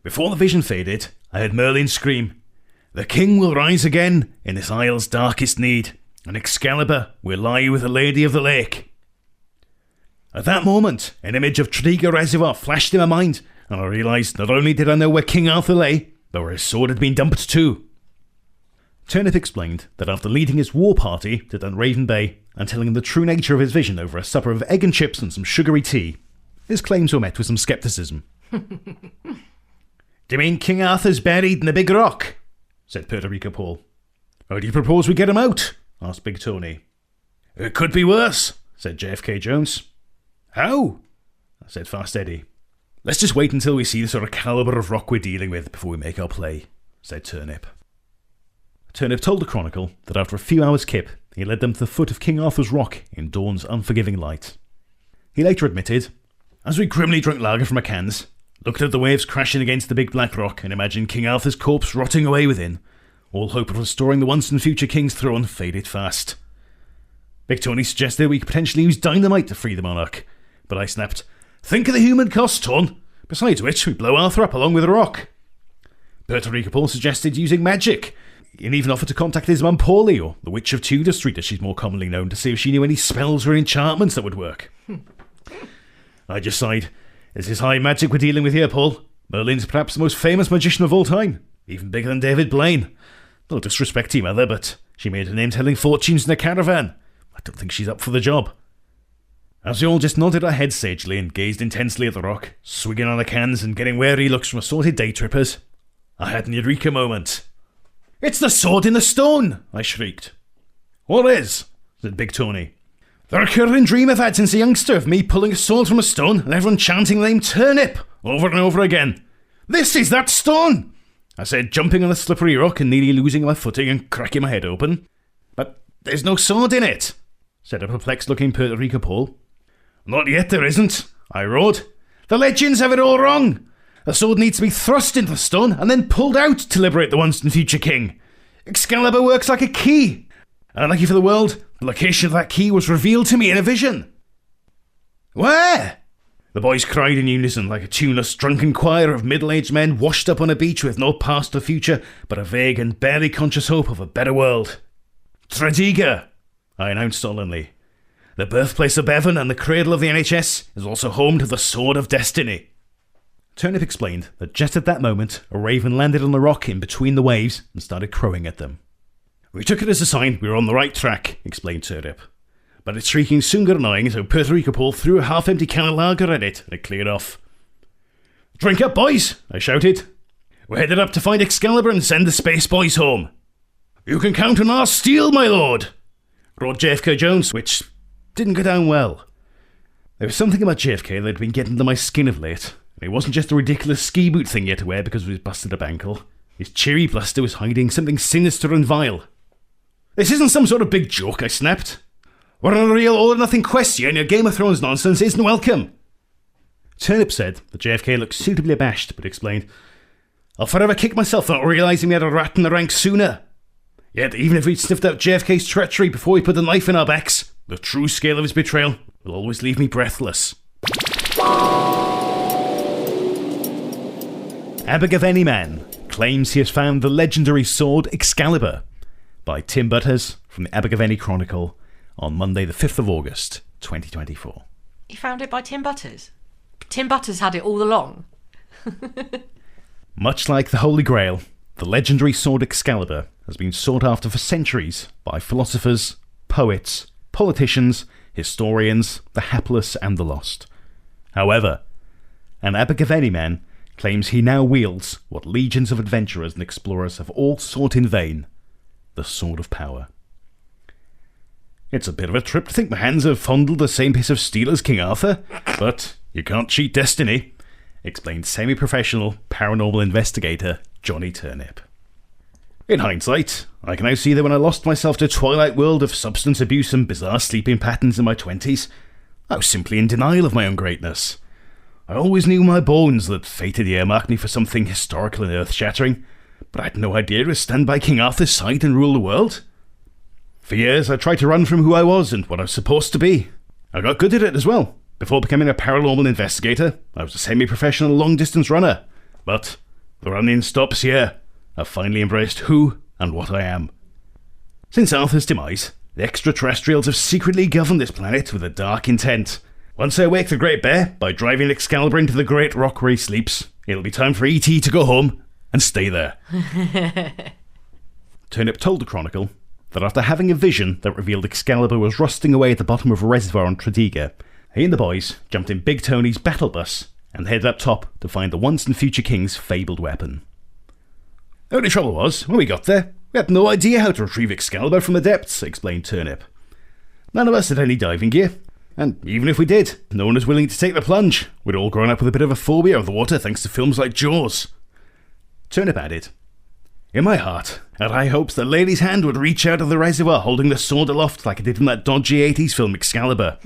before the vision faded, I heard Merlin scream, the king will rise again in this isle's darkest need, and Excalibur will lie with the Lady of the Lake. At that moment, an image of Tredegar Reservoir flashed in my mind, and I realised not only did I know where King Arthur lay, but where his sword had been dumped too. Turnip explained that after leading his war party to Dunraven Bay and telling them the true nature of his vision over a supper of egg and chips and some sugary tea, his claims were met with some scepticism. Do you mean King Arthur's buried in a big rock? Said Puerto Rico Paul. How do you propose we get him out? Asked Big Tony. It could be worse, said JFK Jones. How? Said Fast Eddie. Let's just wait until we see the sort of calibre of rock we're dealing with before we make our play, said Turnip. Turnip told the Chronicle that after a few hours' kip, he led them to the foot of King Arthur's rock in dawn's unforgiving light. He later admitted, as we grimly drank lager from our cans, looked at the waves crashing against the big black rock and imagined King Arthur's corpse rotting away within, all hope of restoring the once and future king's throne faded fast. Big Tony suggested we could potentially use dynamite to free the monarch, but I snapped, think of the human cost, Ton. Besides which, we blow Arthur up along with the rock. Puerto Rico Paul suggested using magic, and even offered to contact his mum Paulie, or the Witch of Tudor Street as she's more commonly known, to see if she knew any spells or enchantments that would work. I just sighed. This is high magic we're dealing with here, Paul. Merlin's perhaps the most famous magician of all time. Even bigger than David Blaine. No disrespect to your mother, but she made her name telling fortunes in a caravan. I don't think she's up for the job. As we all just nodded our heads sagely and gazed intensely at the rock, swigging on our cans and getting wary looks from assorted day trippers, I had an eureka moment. "It's the sword in the stone!" I shrieked. "What is?" said Big Tony. "The recurring dream I've had since a youngster of me pulling a sword from a stone and everyone chanting the name Turnip over and over again. This is that stone!" I said, jumping on a slippery rock and nearly losing my footing and cracking my head open. "But there's no sword in it," said a perplexed-looking Puerto Rico Paul. "Not yet there isn't," I roared. "The legends have it all wrong. The sword needs to be thrust into the stone and then pulled out to liberate the once and future king. Excalibur works like a key. Unlucky for the world, the location of that key was revealed to me in a vision." "Where?" the boys cried in unison like a tuneless, drunken choir of middle-aged men washed up on a beach with no past or future but a vague and barely conscious hope of a better world. "Tredegar," I announced solemnly. "The birthplace of Bevan and the cradle of the NHS is also home to the Sword of Destiny." Turnip explained that just at that moment, a raven landed on the rock in between the waves and started crowing at them. "We took it as a sign we were on the right track," explained Turnip. "But its shrieking soon got annoying, so Puerto Rico Paul threw a half-empty can of lager at it and it cleared off. "Drink up, boys," I shouted. "We're headed up to find Excalibur and send the Space Boys home." "You can count on our steel, my lord," roared JFK Jones, which didn't go down well. There was something about JFK that had been getting under my skin of late, and it wasn't just a ridiculous ski boot thing he had to wear because of his busted-up ankle. His cheery bluster was hiding something sinister and vile. "This isn't some sort of big joke," I snapped. "We're in a real all-or-nothing quest here, and your Game of Thrones nonsense isn't welcome." Turnip said that JFK looked suitably abashed, but explained, "I'll forever kick myself for not realising we had a rat in the ranks sooner. Yet, even if we'd sniffed out JFK's treachery before he put the knife in our backs, the true scale of his betrayal will always leave me breathless." Abergavenny Man claims he has found the legendary sword Excalibur, by Tim Butters from the Abergavenny Chronicle on Monday the 5th of August 2024. You found it by Tim Butters? Tim Butters had it all along. Much like the Holy Grail, the legendary sword Excalibur has been sought after for centuries by philosophers, poets, politicians, historians, the hapless and the lost. However, an Abergavenny man claims he now wields what legions of adventurers and explorers have all sought in vain, the Sword of Power. "It's a bit of a trip to think my hands have fondled the same piece of steel as King Arthur, but you can't cheat destiny," explained semi-professional paranormal investigator Johnny Turnip. "In hindsight, I can now see that when I lost myself to a twilight world of substance abuse and bizarre sleeping patterns in my 20s, I was simply in denial of my own greatness. I always knew in my bones that fate had earmarked me for something historical and earth-shattering, but I had no idea to stand by King Arthur's side and rule the world. For years I tried to run from who I was and what I was supposed to be. I got good at it as well. Before becoming a paranormal investigator, I was a semi-professional long-distance runner. But the running stops here. I've finally embraced who and what I am. Since Arthur's demise, the extraterrestrials have secretly governed this planet with a dark intent. Once I wake the Great Bear by driving Excalibur into the great rock where he sleeps, it'll be time for E.T. to go home and stay there." Turnip told the Chronicle that after having a vision that revealed Excalibur was rusting away at the bottom of a reservoir on Tredegar, he and the boys jumped in Big Tony's battle bus and headed up top to find the once and future king's fabled weapon. "The only trouble was, when we got there, we had no idea how to retrieve Excalibur from the depths," explained Turnip. "None of us had any diving gear, and even if we did, no one was willing to take the plunge. We'd all grown up with a bit of a phobia of the water thanks to films like Jaws." Turnip added, "In my heart, I had high hopes that Lady's hand would reach out of the reservoir holding the sword aloft like it did in that dodgy 80s film Excalibur.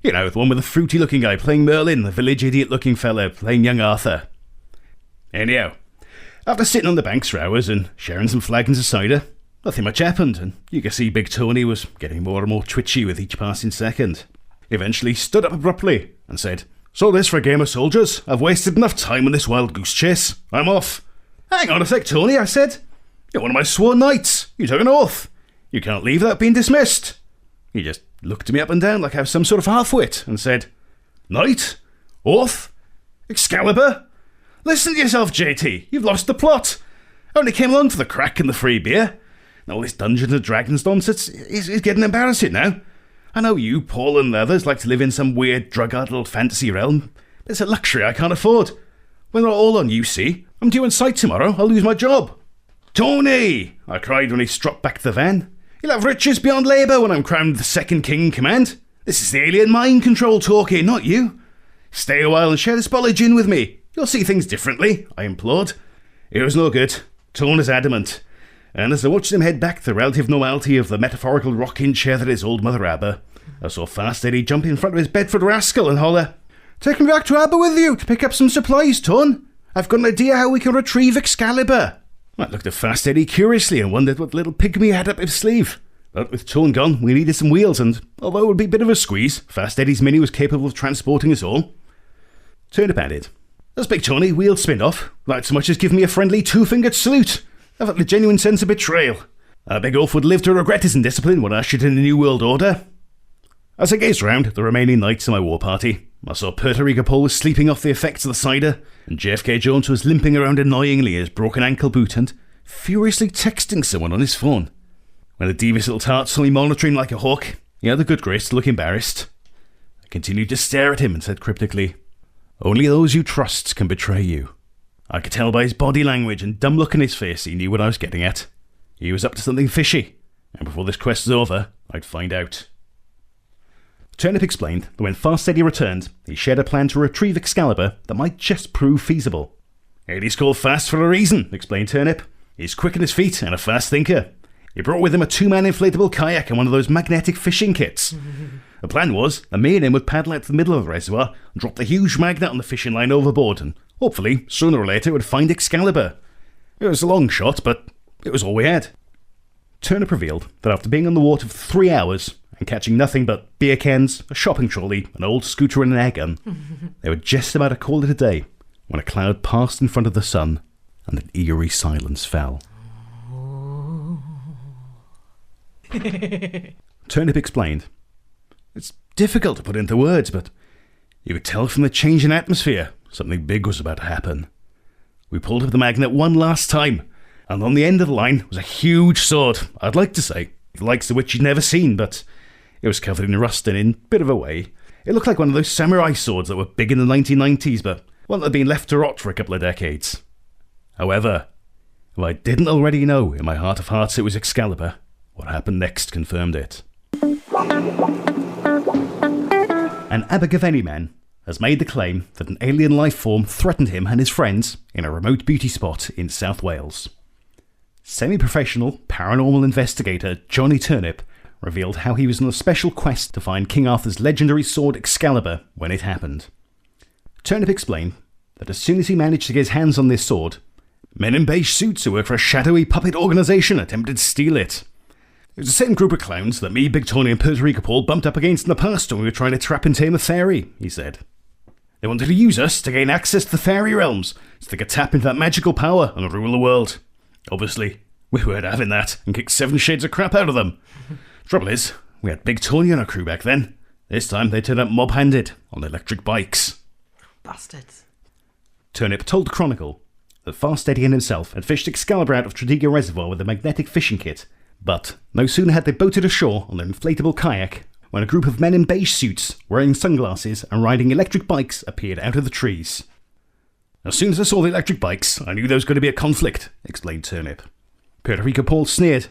You know, the one with the fruity-looking guy playing Merlin, the village idiot-looking fella playing young Arthur. Anyhow, after sitting on the banks for hours and sharing some flagons of cider, nothing much happened, and you could see Big Tony was getting more and more twitchy with each passing second. He eventually stood up abruptly and said, "So this for a game of soldiers? I've wasted enough time on this wild goose chase. I'm off." "Hang on a sec, Tony," I said. "You're one of my sworn knights. You took an oath. You can't leave without being dismissed." He just looked at me up and down like I was some sort of half-wit and said, "Knight? Oath? Excalibur? Listen to yourself, JT. You've lost the plot. I only came along for the crack and the free beer. And all this Dungeons and Dragons nonsense is getting embarrassing now. I know you, Paul, and others like to live in some weird drug-addled fantasy realm, but it's a luxury I can't afford. When they're all on you, see, I'm due on site tomorrow, I'll lose my job. Tony! I cried when he struck back the van. You'll have riches beyond labour when I'm crowned the second king in command. This is the alien mind control talking, not you. Stay a while and share this bottle of gin with me. You'll see things differently, I implored. It was no good. Tone is adamant. And as I watched him head back to the relative normality of the metaphorical rocking chair that is old Mother Aber, I saw Fast Eddie jump in front of his Bedford rascal and holler, "Take me back to Aber with you to pick up some supplies, Tone. I've got an idea how we can retrieve Excalibur." I looked at Fast Eddie curiously and wondered what little pygmy had up his sleeve. But with Tone gone, we needed some wheels, and although it would be a bit of a squeeze, Fast Eddie's Mini was capable of transporting us all. Turnip added, "As Big Tony wheeled spin off, not so much as give me a friendly two-fingered salute. I felt a genuine sense of betrayal. Our big oaf would live to regret his indiscipline when ushered in the New World Order." As I gazed round the remaining knights of my war party, I saw Puerto Rico Paul was sleeping off the effects of the cider, and JFK Jones was limping around annoyingly in his broken ankle boot and furiously texting someone on his phone. When the devious little tart saw me monitoring like a hawk, he had the good grace to look embarrassed. I continued to stare at him and said cryptically, "Only those you trust can betray you." I could tell by his body language and dumb look on his face he knew what I was getting at. He was up to something fishy, and before this quest was over, I'd find out. Turnip explained that when Fast Eddie returned, he shared a plan to retrieve Excalibur that might just prove feasible. "Eddie's called Fast for a reason," explained Turnip. "He's quick on his feet and a fast thinker. He brought with him a two-man inflatable kayak and one of those magnetic fishing kits. The plan was that me and him would paddle out to the middle of the reservoir and drop the huge magnet on the fishing line overboard, and hopefully, sooner or later, we'd find Excalibur. It was a long shot, but it was all we had." Turnip revealed that after being on the water for 3 hours and catching nothing but beer cans, a shopping trolley, an old scooter and an air gun, they were just about to call it a day when a cloud passed in front of the sun and an eerie silence fell. Turnip explained, "It's difficult to put into words, but you could tell from the change in atmosphere something big was about to happen. We pulled up the magnet one last time, and on the end of the line was a huge sword, I'd like to say, the likes of which you'd never seen, but it was covered in rust and in a bit of a way. It looked like one of those samurai swords that were big in the 1990s, but one that had been left to rot for a couple of decades. However, if I didn't already know in my heart of hearts it was Excalibur, what happened next confirmed it." An Abergavenny man has made the claim that an alien life form threatened him and his friends in a remote beauty spot in South Wales. Semi-professional paranormal investigator Johnny Turnip revealed how he was on a special quest to find King Arthur's legendary sword Excalibur when it happened. Turnip explained that as soon as he managed to get his hands on this sword, men in beige suits who work for a shadowy puppet organisation attempted to steal it. It was the same group of clowns that me, Big Tony and Puerto Rico Paul bumped up against in the past when we were trying to trap and tame a fairy, he said. They wanted to use us to gain access to the fairy realms, so they could tap into that magical power and rule the world. Obviously, we weren't having that and kicked 7 shades of crap out of them. Trouble is, we had Big Tony on our crew back then. This time they turned up mob-handed on electric bikes. Bastards. Turnip told the Chronicle that Fast Eddie and himself had fished Excalibur out of Tredegar Reservoir with a magnetic fishing kit, but no sooner had they boated ashore on their inflatable kayak when a group of men in beige suits, wearing sunglasses and riding electric bikes, appeared out of the trees. "As soon as I saw the electric bikes, I knew there was going to be a conflict," explained Turnip. Puerto Rico Paul sneered.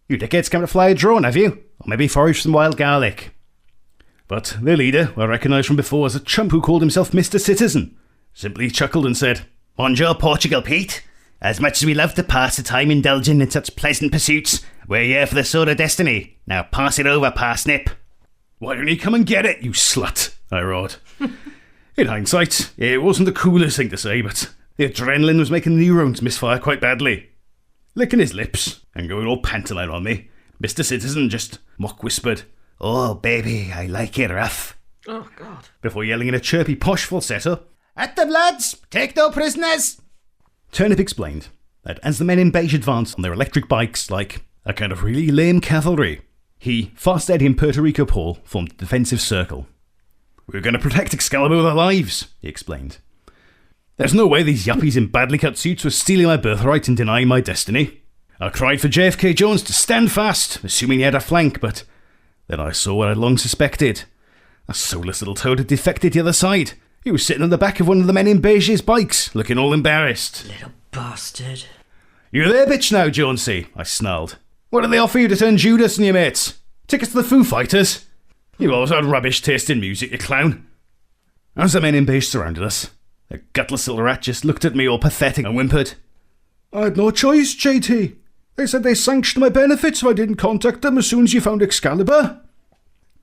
"You dickheads come to fly a drone, have you? Or maybe forage some wild garlic." But their leader, who I recognised from before as a chump who called himself Mr. Citizen, simply chuckled and said, "Bonjour, Portugal, Pete. As much as we love to pass the time indulging in such pleasant pursuits, we're here for the sword of destiny. Now pass it over, parsnip." "Why don't you come and get it, you slut?" I roared. In hindsight, it wasn't the coolest thing to say, but the adrenaline was making the neurons misfire quite badly. Licking his lips and going all pantomime on me, Mr. Citizen just mock-whispered, "Oh, baby, I like it rough," Oh, God. before yelling in a chirpy posh falsetto, "At them, lads! Take no prisoners!" Turnip explained that as the men in beige advanced on their electric bikes like a kind of really lame cavalry, he, Fast Eddie and Puerto Rico Paul formed a defensive circle. "We're going to protect Excalibur with our lives," he explained. There's no way these yuppies in badly cut suits were stealing my birthright and denying my destiny. I cried for JFK Jones to stand fast, assuming he had a flank, but then I saw what I'd long suspected. A soulless little toad had defected the other side. He was sitting on the back of one of the men in Beige's bikes, looking all embarrassed. Little bastard. You there, bitch, now, Jonesy? I snarled. What did they offer you to turn Judas and your mates? Tickets to the Foo Fighters? You've always had rubbish taste in music, you clown. As the men in beige surrounded us, the gutless little rat just looked at me all pathetic and whimpered. I had no choice, JT. They said they sanctioned my benefits so I didn't contact them as soon as you found Excalibur.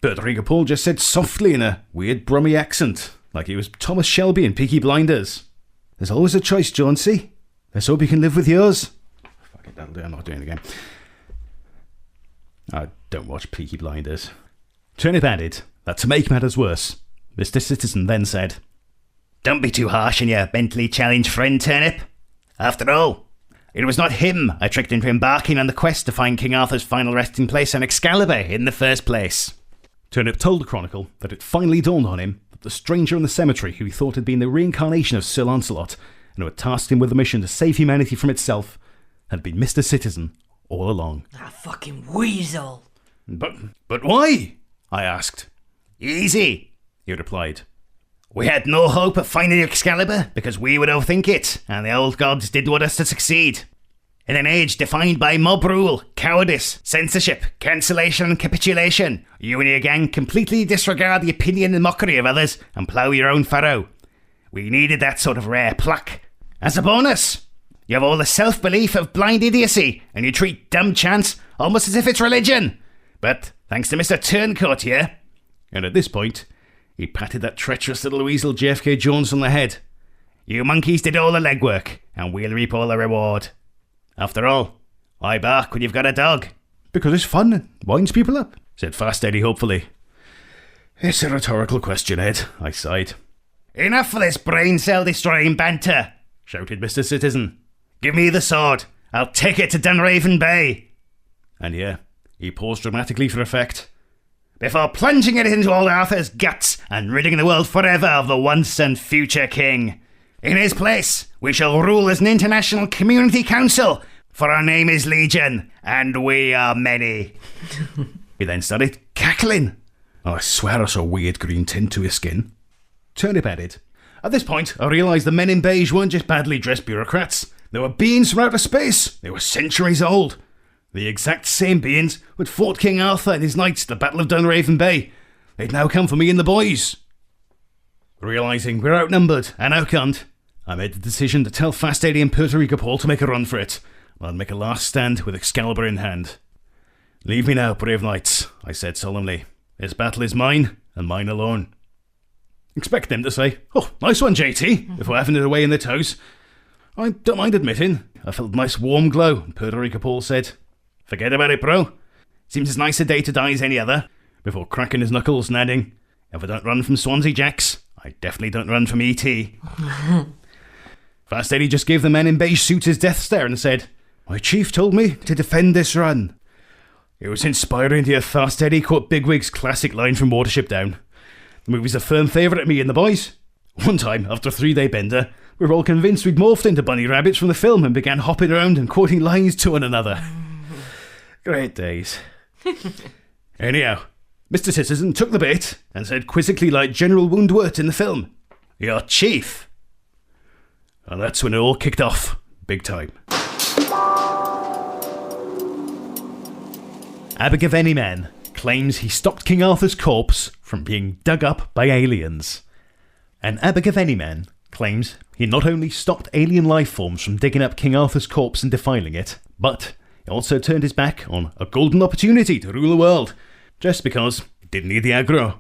Puerto Paul just said softly in a weird Brummy accent, like he was Thomas Shelby in Peaky Blinders. There's always a choice, Jonesy. Let's hope you can live with yours. Fuck it, that'll do. I'm not doing it again. I don't watch Peaky Blinders. Turnip added that to make matters worse, Mr. Citizen then said, Don't be too harsh on your mentally challenged friend, Turnip. After all, it was not him I tricked into embarking on the quest to find King Arthur's final resting place on Excalibur in the first place. Turnip told the Chronicle that it finally dawned on him that the stranger in the cemetery who he thought had been the reincarnation of Sir Lancelot and who had tasked him with the mission to save humanity from itself had been Mr. Citizen all along. That fucking weasel. But why? I asked. Easy, he replied. We had no hope of finding Excalibur because we would overthink it, and the old gods didn't want us to succeed. In an age defined by mob rule, cowardice, censorship, cancellation and capitulation, you and your gang completely disregard the opinion and mockery of others and plough your own furrow. We needed that sort of rare pluck. As a bonus, you have all the self-belief of blind idiocy, and you treat dumb chance almost as if it's religion. But thanks to Mr. Turncoat here, and at this point, he patted that treacherous little weasel JFK Jones on the head. You monkeys did all the legwork, and we'll reap all the reward. After all, why bark when you've got a dog? Because it's fun and winds people up, said Fast Eddie hopefully. It's a rhetorical question, Ed, I sighed. Enough of this brain cell destroying banter, shouted Mr. Citizen. Give me the sword. I'll take it to Dunraven Bay. And yeah, he paused dramatically for effect. Before plunging it into old Arthur's guts and ridding the world forever of the once and future king. In his place, we shall rule as an international community council, for our name is Legion, and we are many. He then started cackling. Oh, I swear I saw a weird green tint to his skin. Turnip added, At this point, I realised the men in beige weren't just badly dressed bureaucrats. They were beings from outer space. They were centuries old. The exact same beings who had fought King Arthur and his knights at the Battle of Dunraven Bay. They'd now come for me and the boys. Realising we're outnumbered and outgunned, I made the decision to tell Fast Eddie and Puerto Paul to make a run for it. I'd make a last stand with Excalibur in hand. Leave me now, brave knights, I said solemnly. This battle is mine, and mine alone. Expect them to say, Oh, nice one, JT, before having it away in their toes. I don't mind admitting, I felt a nice warm glow, and Puerto Paul said, Forget about it, bro. Seems as nice a day to die as any other, before cracking his knuckles and adding, If I don't run from Swansea Jacks, I definitely don't run from E.T. Fast Eddie just gave the man in beige suits his death stare and said, My chief told me to defend this run. It was inspiring to hear Fast Eddie quote Bigwig's classic line from Watership Down. The movie's a firm favourite of me and the boys. One time, after a 3-day bender, we were all convinced we'd morphed into bunny rabbits from the film and began hopping around and quoting lines to one another. Great days. Anyhow, Mr. Citizen took the bait and said quizzically like General Woundwort in the film, Your chief. And that's when it all kicked off, big time. Abergavenny Man claims he stopped King Arthur's corpse from being dug up by aliens. An Abergavenny Man claims he not only stopped alien life forms from digging up King Arthur's corpse and defiling it, but he also turned his back on a golden opportunity to rule the world, just because he didn't need the aggro.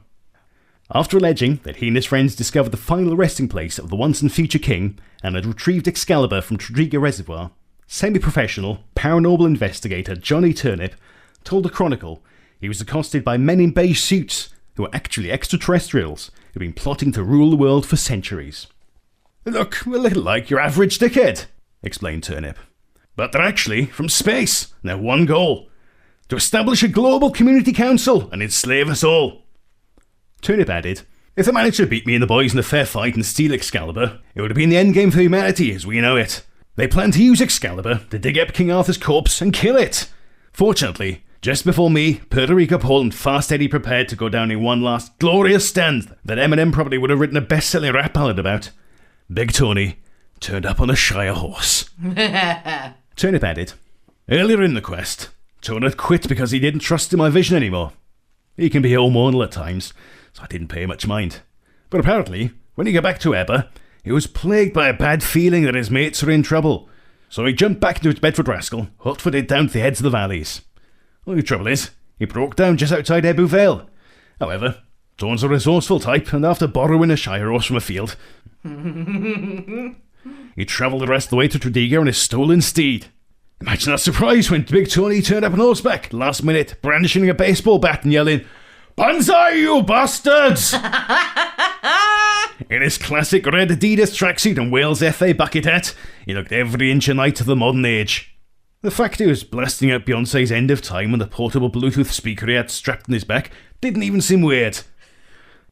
After alleging that he and his friends discovered the final resting place of the once and future king and had retrieved Excalibur from Tredegar Reservoir, semi-professional, paranormal investigator Johnny Turnip told the Chronicle he was accosted by men in beige suits who were actually extraterrestrials who'd been plotting to rule the world for centuries. Look, a little like your average dickhead, explained Turnip. But they're actually from space, and they have one goal: to establish a global community council and enslave us all. Turnip added If they managed to beat me and the boys in a fair fight and steal Excalibur, it would have been the endgame for humanity as we know it. They planned to use Excalibur to dig up King Arthur's corpse and kill it. Fortunately, just before me, Puerto Rico Paul and Fast Eddie prepared to go down in one last glorious stand that Eminem probably would have written a best-selling rap ballad about, Big Tony turned up on a Shire horse. Turnip added, earlier in the quest, Tony had quit because he didn't trust in my vision anymore. He can be hormonal at times, so I didn't pay much mind. But apparently, when he got back to Eber, he was plagued by a bad feeling that his mates were in trouble. So he jumped back into his Bedford rascal, hot-footed down to the heads of the valleys. Only trouble is, he broke down just outside Ebbw Vale. However, Dawn's a resourceful type, and after borrowing a Shire horse from a field, he travelled the rest of the way to Tredegar on his stolen steed. Imagine that surprise when Big Tony turned up on horseback, last minute, brandishing a baseball bat and yelling, "Banzai, you bastards!" In his classic red Adidas tracksuit and Wales FA bucket hat, he looked every inch a knight of the modern age. The fact he was blasting out Beyonce's End of Time on the portable Bluetooth speaker he had strapped on his back didn't even seem weird.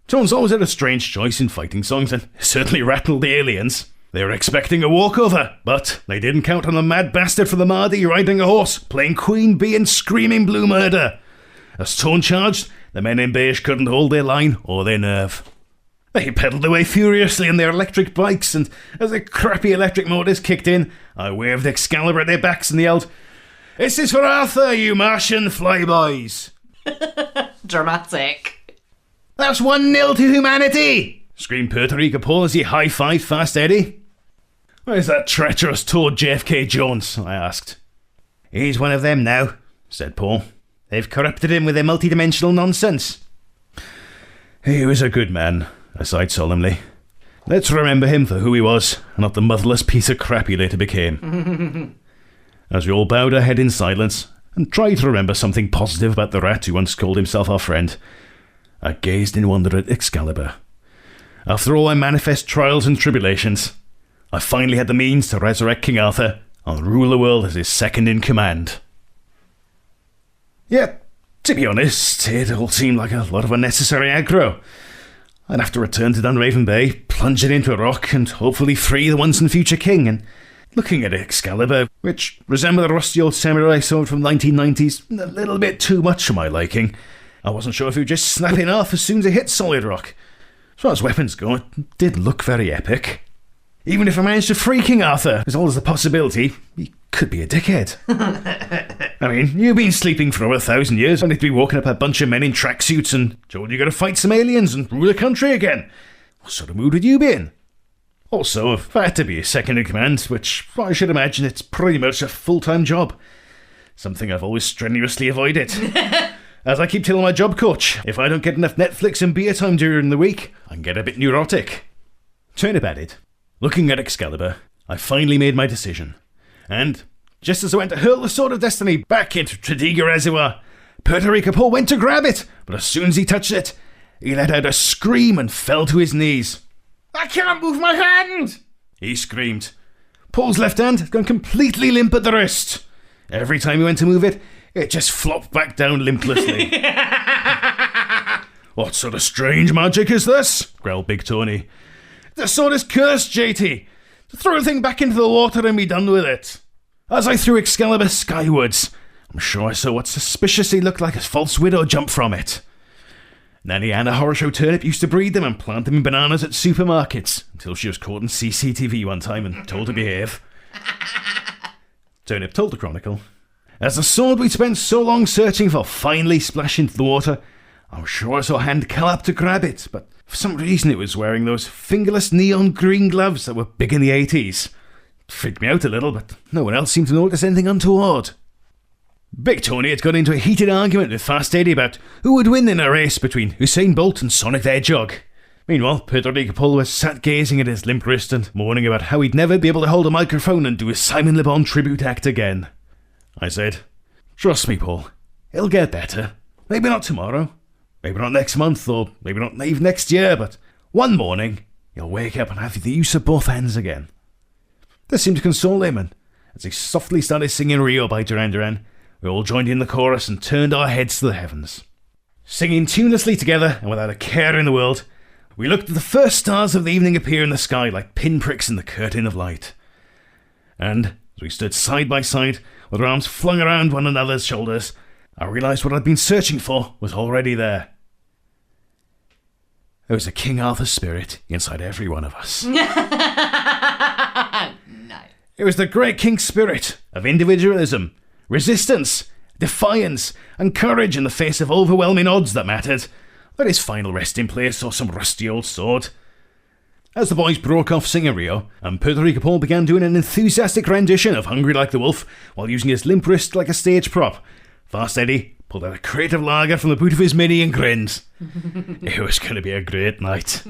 Tone's always had a strange choice in fighting songs and certainly rattled the aliens. They were expecting a walkover, but they didn't count on the mad bastard from the Mahdi riding a horse, playing Queen Bee and screaming blue murder. As Tone charged, the men in beige couldn't hold their line or their nerve. They pedalled away furiously on their electric bikes, and as the crappy electric motors kicked in, I waved Excalibur at their backs and yelled, "This is for Arthur, you Martian flyboys!" Dramatic. "That's 1-0 to humanity!" screamed Puerto Rico Paul as he high-fived Fast Eddie. "Where's that treacherous toad JFK Jones?" I asked. "He's one of them now," said Paul. "They've corrupted him with their multidimensional nonsense." "He was a good man," I sighed solemnly. "Let's remember him for who he was, and not the motherless piece of crap he later became." As we all bowed our head in silence, and tried to remember something positive about the rat who once called himself our friend, I gazed in wonder at Excalibur. After all my manifest trials and tribulations, I finally had the means to resurrect King Arthur and rule the world as his second-in-command. Yeah, to be honest, it all seemed like a lot of unnecessary aggro. I'd have to return to Dunraven Bay, plunge it into a rock, and hopefully free the once-and-future king. And looking at Excalibur, which resembled a rusty old samurai sword from the 1990s, a little bit too much for my liking. I wasn't sure if he would just snap in half as soon as it hit solid rock. As far as weapons go, it did look very epic. Even if I managed to free King Arthur, there's always the possibility he could be a dickhead. I mean, you've been sleeping for over 1,000 years, only to be walking up a bunch of men in tracksuits and told you got to fight some aliens and rule the country again. What sort of mood would you be in? Also, if I had to be a second-in-command, which I should imagine it's pretty much a full-time job. Something I've always strenuously avoided. As I keep telling my job coach, if I don't get enough Netflix and beer time during the week, I can get a bit neurotic. Turnip added, looking at Excalibur, I finally made my decision. And just as I went to hurl the Sword of Destiny back into Tredegar Reservoir, Puerto Rico Paul went to grab it, but as soon as he touched it, he let out a scream and fell to his knees. "I can't move my hand!" he screamed. Paul's left hand had gone completely limp at the wrist. Every time he went to move it, it just flopped back down limplessly. "What sort of strange magic is this?" growled Big Tony. "The sword is cursed, JT. Throw the thing back into the water and be done with it." As I threw Excalibur skywards, I'm sure I saw what suspiciously looked like a false widow jump from it. Nanny Anna Horror Turnip used to breed them and plant them in bananas at supermarkets until she was caught on CCTV one time and told to behave. Turnip told the Chronicle, "As the sword we'd spent so long searching for finally splashed into the water, I'm sure I saw a hand come up to grab it, but for some reason it was wearing those fingerless neon green gloves that were big in the 80s. It freaked me out a little, but no one else seemed to notice anything untoward." Big Tony had got into a heated argument with Fast Eddie about who would win in a race between Usain Bolt and Sonic the Hedgehog. Meanwhile, Puerto Rico Paul was sat gazing at his limp wrist and mourning about how he'd never be able to hold a microphone and do a Simon Le Bon tribute act again. I said, "Trust me, Paul, it'll get better. Maybe not tomorrow, maybe not next month, or maybe not even next year, but one morning you'll wake up and have the use of both hands again." This seemed to console him, and as he softly started singing Rio by Duran Duran, we all joined in the chorus and turned our heads to the heavens. Singing tunelessly together and without a care in the world, we looked at the first stars of the evening appear in the sky like pinpricks in the curtain of light. And as we stood side by side, with our arms flung around one another's shoulders, I realised what I'd been searching for was already there. There was a King Arthur spirit inside every one of us. No. It was the great King's spirit of individualism, resistance, defiance, and courage in the face of overwhelming odds that mattered. But his final resting place saw some rusty old sword. As the boys broke off singing Rio, and Puerto Rico Paul began doing an enthusiastic rendition of Hungry Like the Wolf while using his limp wrist like a stage prop, Fast Eddie pulled out a crate of lager from the boot of his mini and grinned. It was going to be a great night.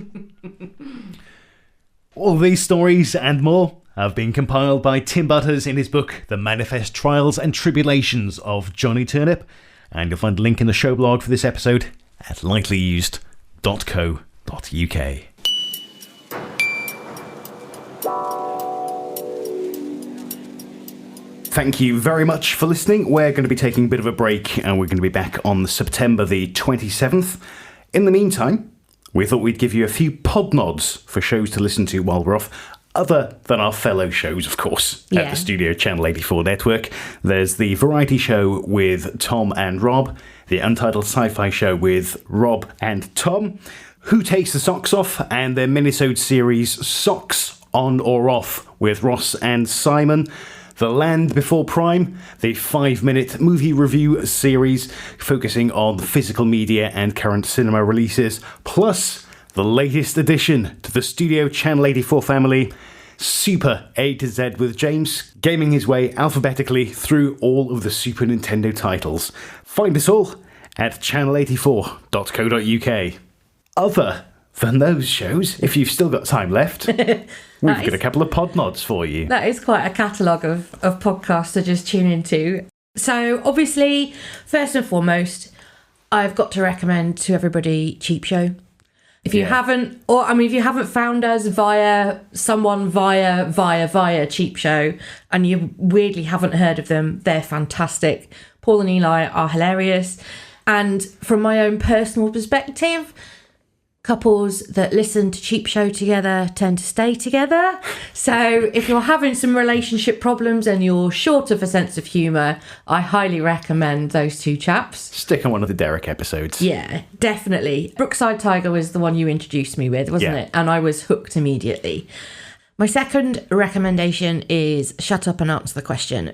All these stories and more have been compiled by Tim Butters in his book The Manifest Trials and Tribulations of Johnny Turnip, and you'll find a link in the show blog for this episode at lightlyused.co.uk. Thank you very much for listening. We're going to be taking a bit of a break and we're going to be back on September the 27th. In the meantime, we thought we'd give you a few pod nods for shows to listen to while we're off, other than our fellow shows, of course, at the Studio Channel 84 network. There's the Variety Show with Tom and Rob, the Untitled Sci-Fi Show with Rob and Tom, Who Takes the Socks Off, and their minisode series Socks On or Off with Ross and Simon, The Land Before Prime, the 5-minute movie review series focusing on physical media and current cinema releases, plus the latest addition to the Studio Channel 84 family, Super A to Z with James, gaming his way alphabetically through all of the Super Nintendo titles. Find us all at channel84.co.uk. Other than those shows, if you've still got time left, we've got a couple of pod nods for you. That is quite a catalogue of podcasts to just tune into. So obviously, first and foremost, I've got to recommend to everybody Cheap Show. If you haven't, if you haven't found us via Cheap Show and you weirdly haven't heard of them, they're fantastic. Paul and Eli are hilarious. And from my own personal perspective, couples that listen to Cheap Show together tend to stay together. So if you're having some relationship problems and you're short of a sense of humour, I highly recommend those two chaps. Stick on one of the Derek episodes. Yeah, definitely. Brookside Tiger was the one you introduced me with, wasn't it? And I was hooked immediately. My second recommendation is Shut Up and Answer the Question.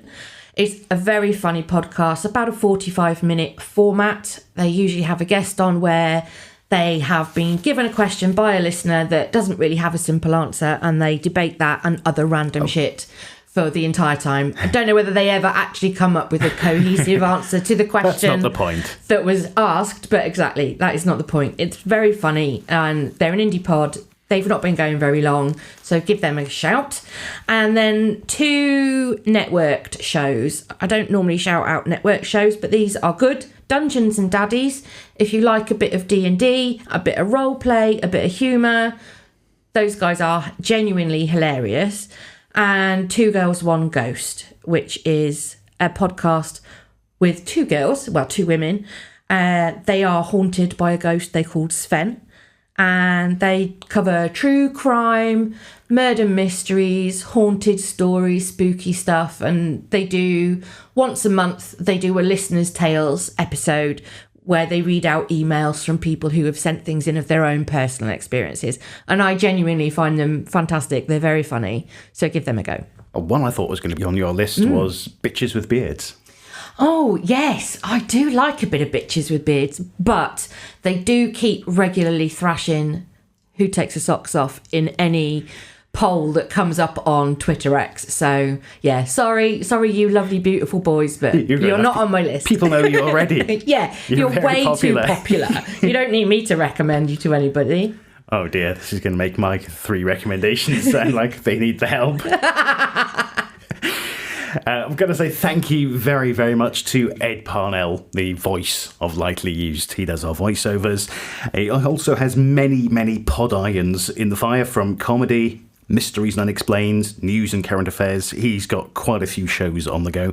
It's a very funny podcast, about a 45-minute format. They usually have a guest on where they have been given a question by a listener that doesn't really have a simple answer, and they debate that and other random shit for the entire time. I don't know whether they ever actually come up with a cohesive answer to the question. That's not the point. That was asked, but exactly, that is not the point. It's very funny, and they're an indie pod. They've not been going very long, so give them a shout. And then 2 networked shows. I don't normally shout out network shows, but these are good. Dungeons and Daddies. If you like a bit of D&D, a bit of role play, a bit of humour, those guys are genuinely hilarious. And 2 Girls, 1 Ghost, which is a podcast with 2 girls, well, 2 women. They are haunted by a ghost they called Sven. And they cover true crime, murder mysteries, haunted stories, spooky stuff. And they do, once a month, they do a Listener's Tales episode where they read out emails from people who have sent things in of their own personal experiences. And I genuinely find them fantastic. They're very funny. So give them a go. One I thought was going to be on your list was Bitches with Beards. Oh, yes, I do like a bit of Bitches with Beards, but they do keep regularly thrashing Who Takes the Socks Off in any poll that comes up on Twitter X. So, yeah, sorry, you lovely, beautiful boys, but you're not on my list. People know you already. Yeah, you're way popular. too popular. You don't need me to recommend you to anybody. Oh, dear, this is going to make my 3 recommendations sound like they need the help. I'm going to say thank you very, very much to Ed Parnell, the voice of Lightly Used. He does our voiceovers. He also has many, many pod irons in the fire, from comedy Mysteries and Unexplained, news and current affairs. He's got quite a few shows on the go.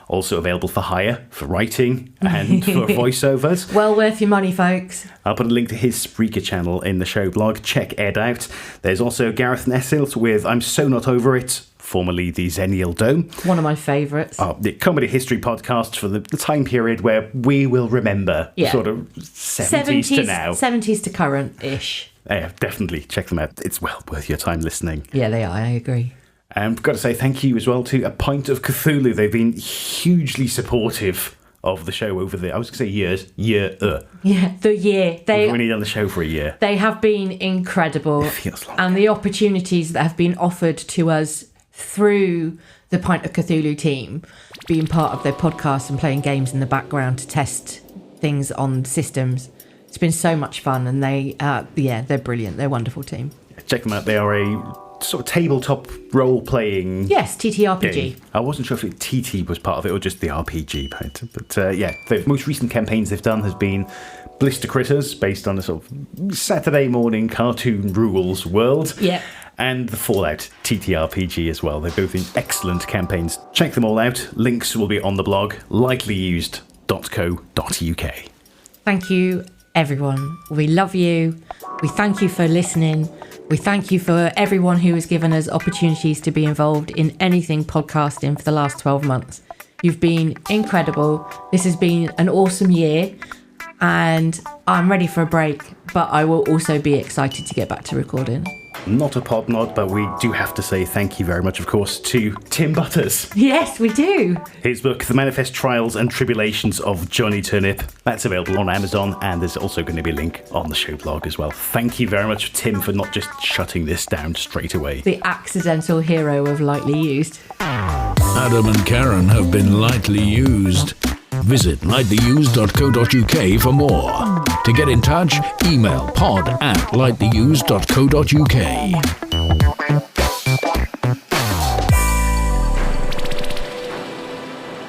Also available for hire, for writing, and for voiceovers. Well worth your money, folks. I'll put a link to his Spreaker channel in the show blog. Check Ed out. There's also Gareth Nessilt with I'm So Not Over It, formerly the Zenial Dome. One of my favourites. The comedy history podcast for the time period where we will remember, sort of 70s to now. 70s to current-ish. Yeah, definitely check them out. It's well worth your time listening. Yeah, they are. I agree. And I've got to say thank you as well to A Pint of Cthulhu. They've been hugely supportive of the show over the, I was going to say years, Yeah, the year. We've only done the show for a year. They have been incredible. It feels like and the opportunities that have been offered to us through the Pint of Cthulhu team, being part of their podcast and playing games in the background to test things on systems. It's been so much fun, and they're brilliant. They're a wonderful team. Check them out. They are a sort of tabletop role-playing... Yes, TTRPG. game. I wasn't sure if TT was part of it or just the RPG part. But the most recent campaigns they've done has been Blister Critters, based on a sort of Saturday morning cartoon rules world. Yeah. And the Fallout TTRPG as well. They've both been excellent campaigns. Check them all out. Links will be on the blog, lightlyused.co.uk. Thank you, everyone. We love you. We thank you for listening. We thank you for everyone who has given us opportunities to be involved in anything podcasting for the last 12 months. You've been incredible. This has been an awesome year, and I'm ready for a break, but I will also be excited to get back to recording. Not a pod nod, but we do have to say thank you very much, of course, to Tim Butters. Yes, we do. His book, The Manifest Trials and Tribulations of Johnny Turnip, that's available on Amazon, and there's also going to be a link on the show blog as well. Thank you very much, Tim, for not just shutting this down straight away. The accidental hero of Lightly Used. Adam and Karen have been lightly used. Visit lightlyused.co.uk for more. To get in touch, email pod@lightlyused.co.uk.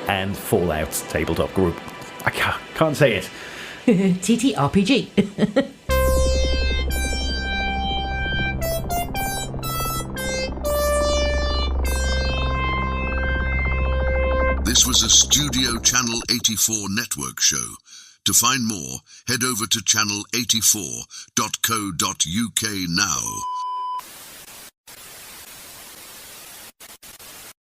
And Fallout tabletop group. I can't say it. TTRPG. This was a Studio Channel 84 network show. To find more, head over to channel84.co.uk now.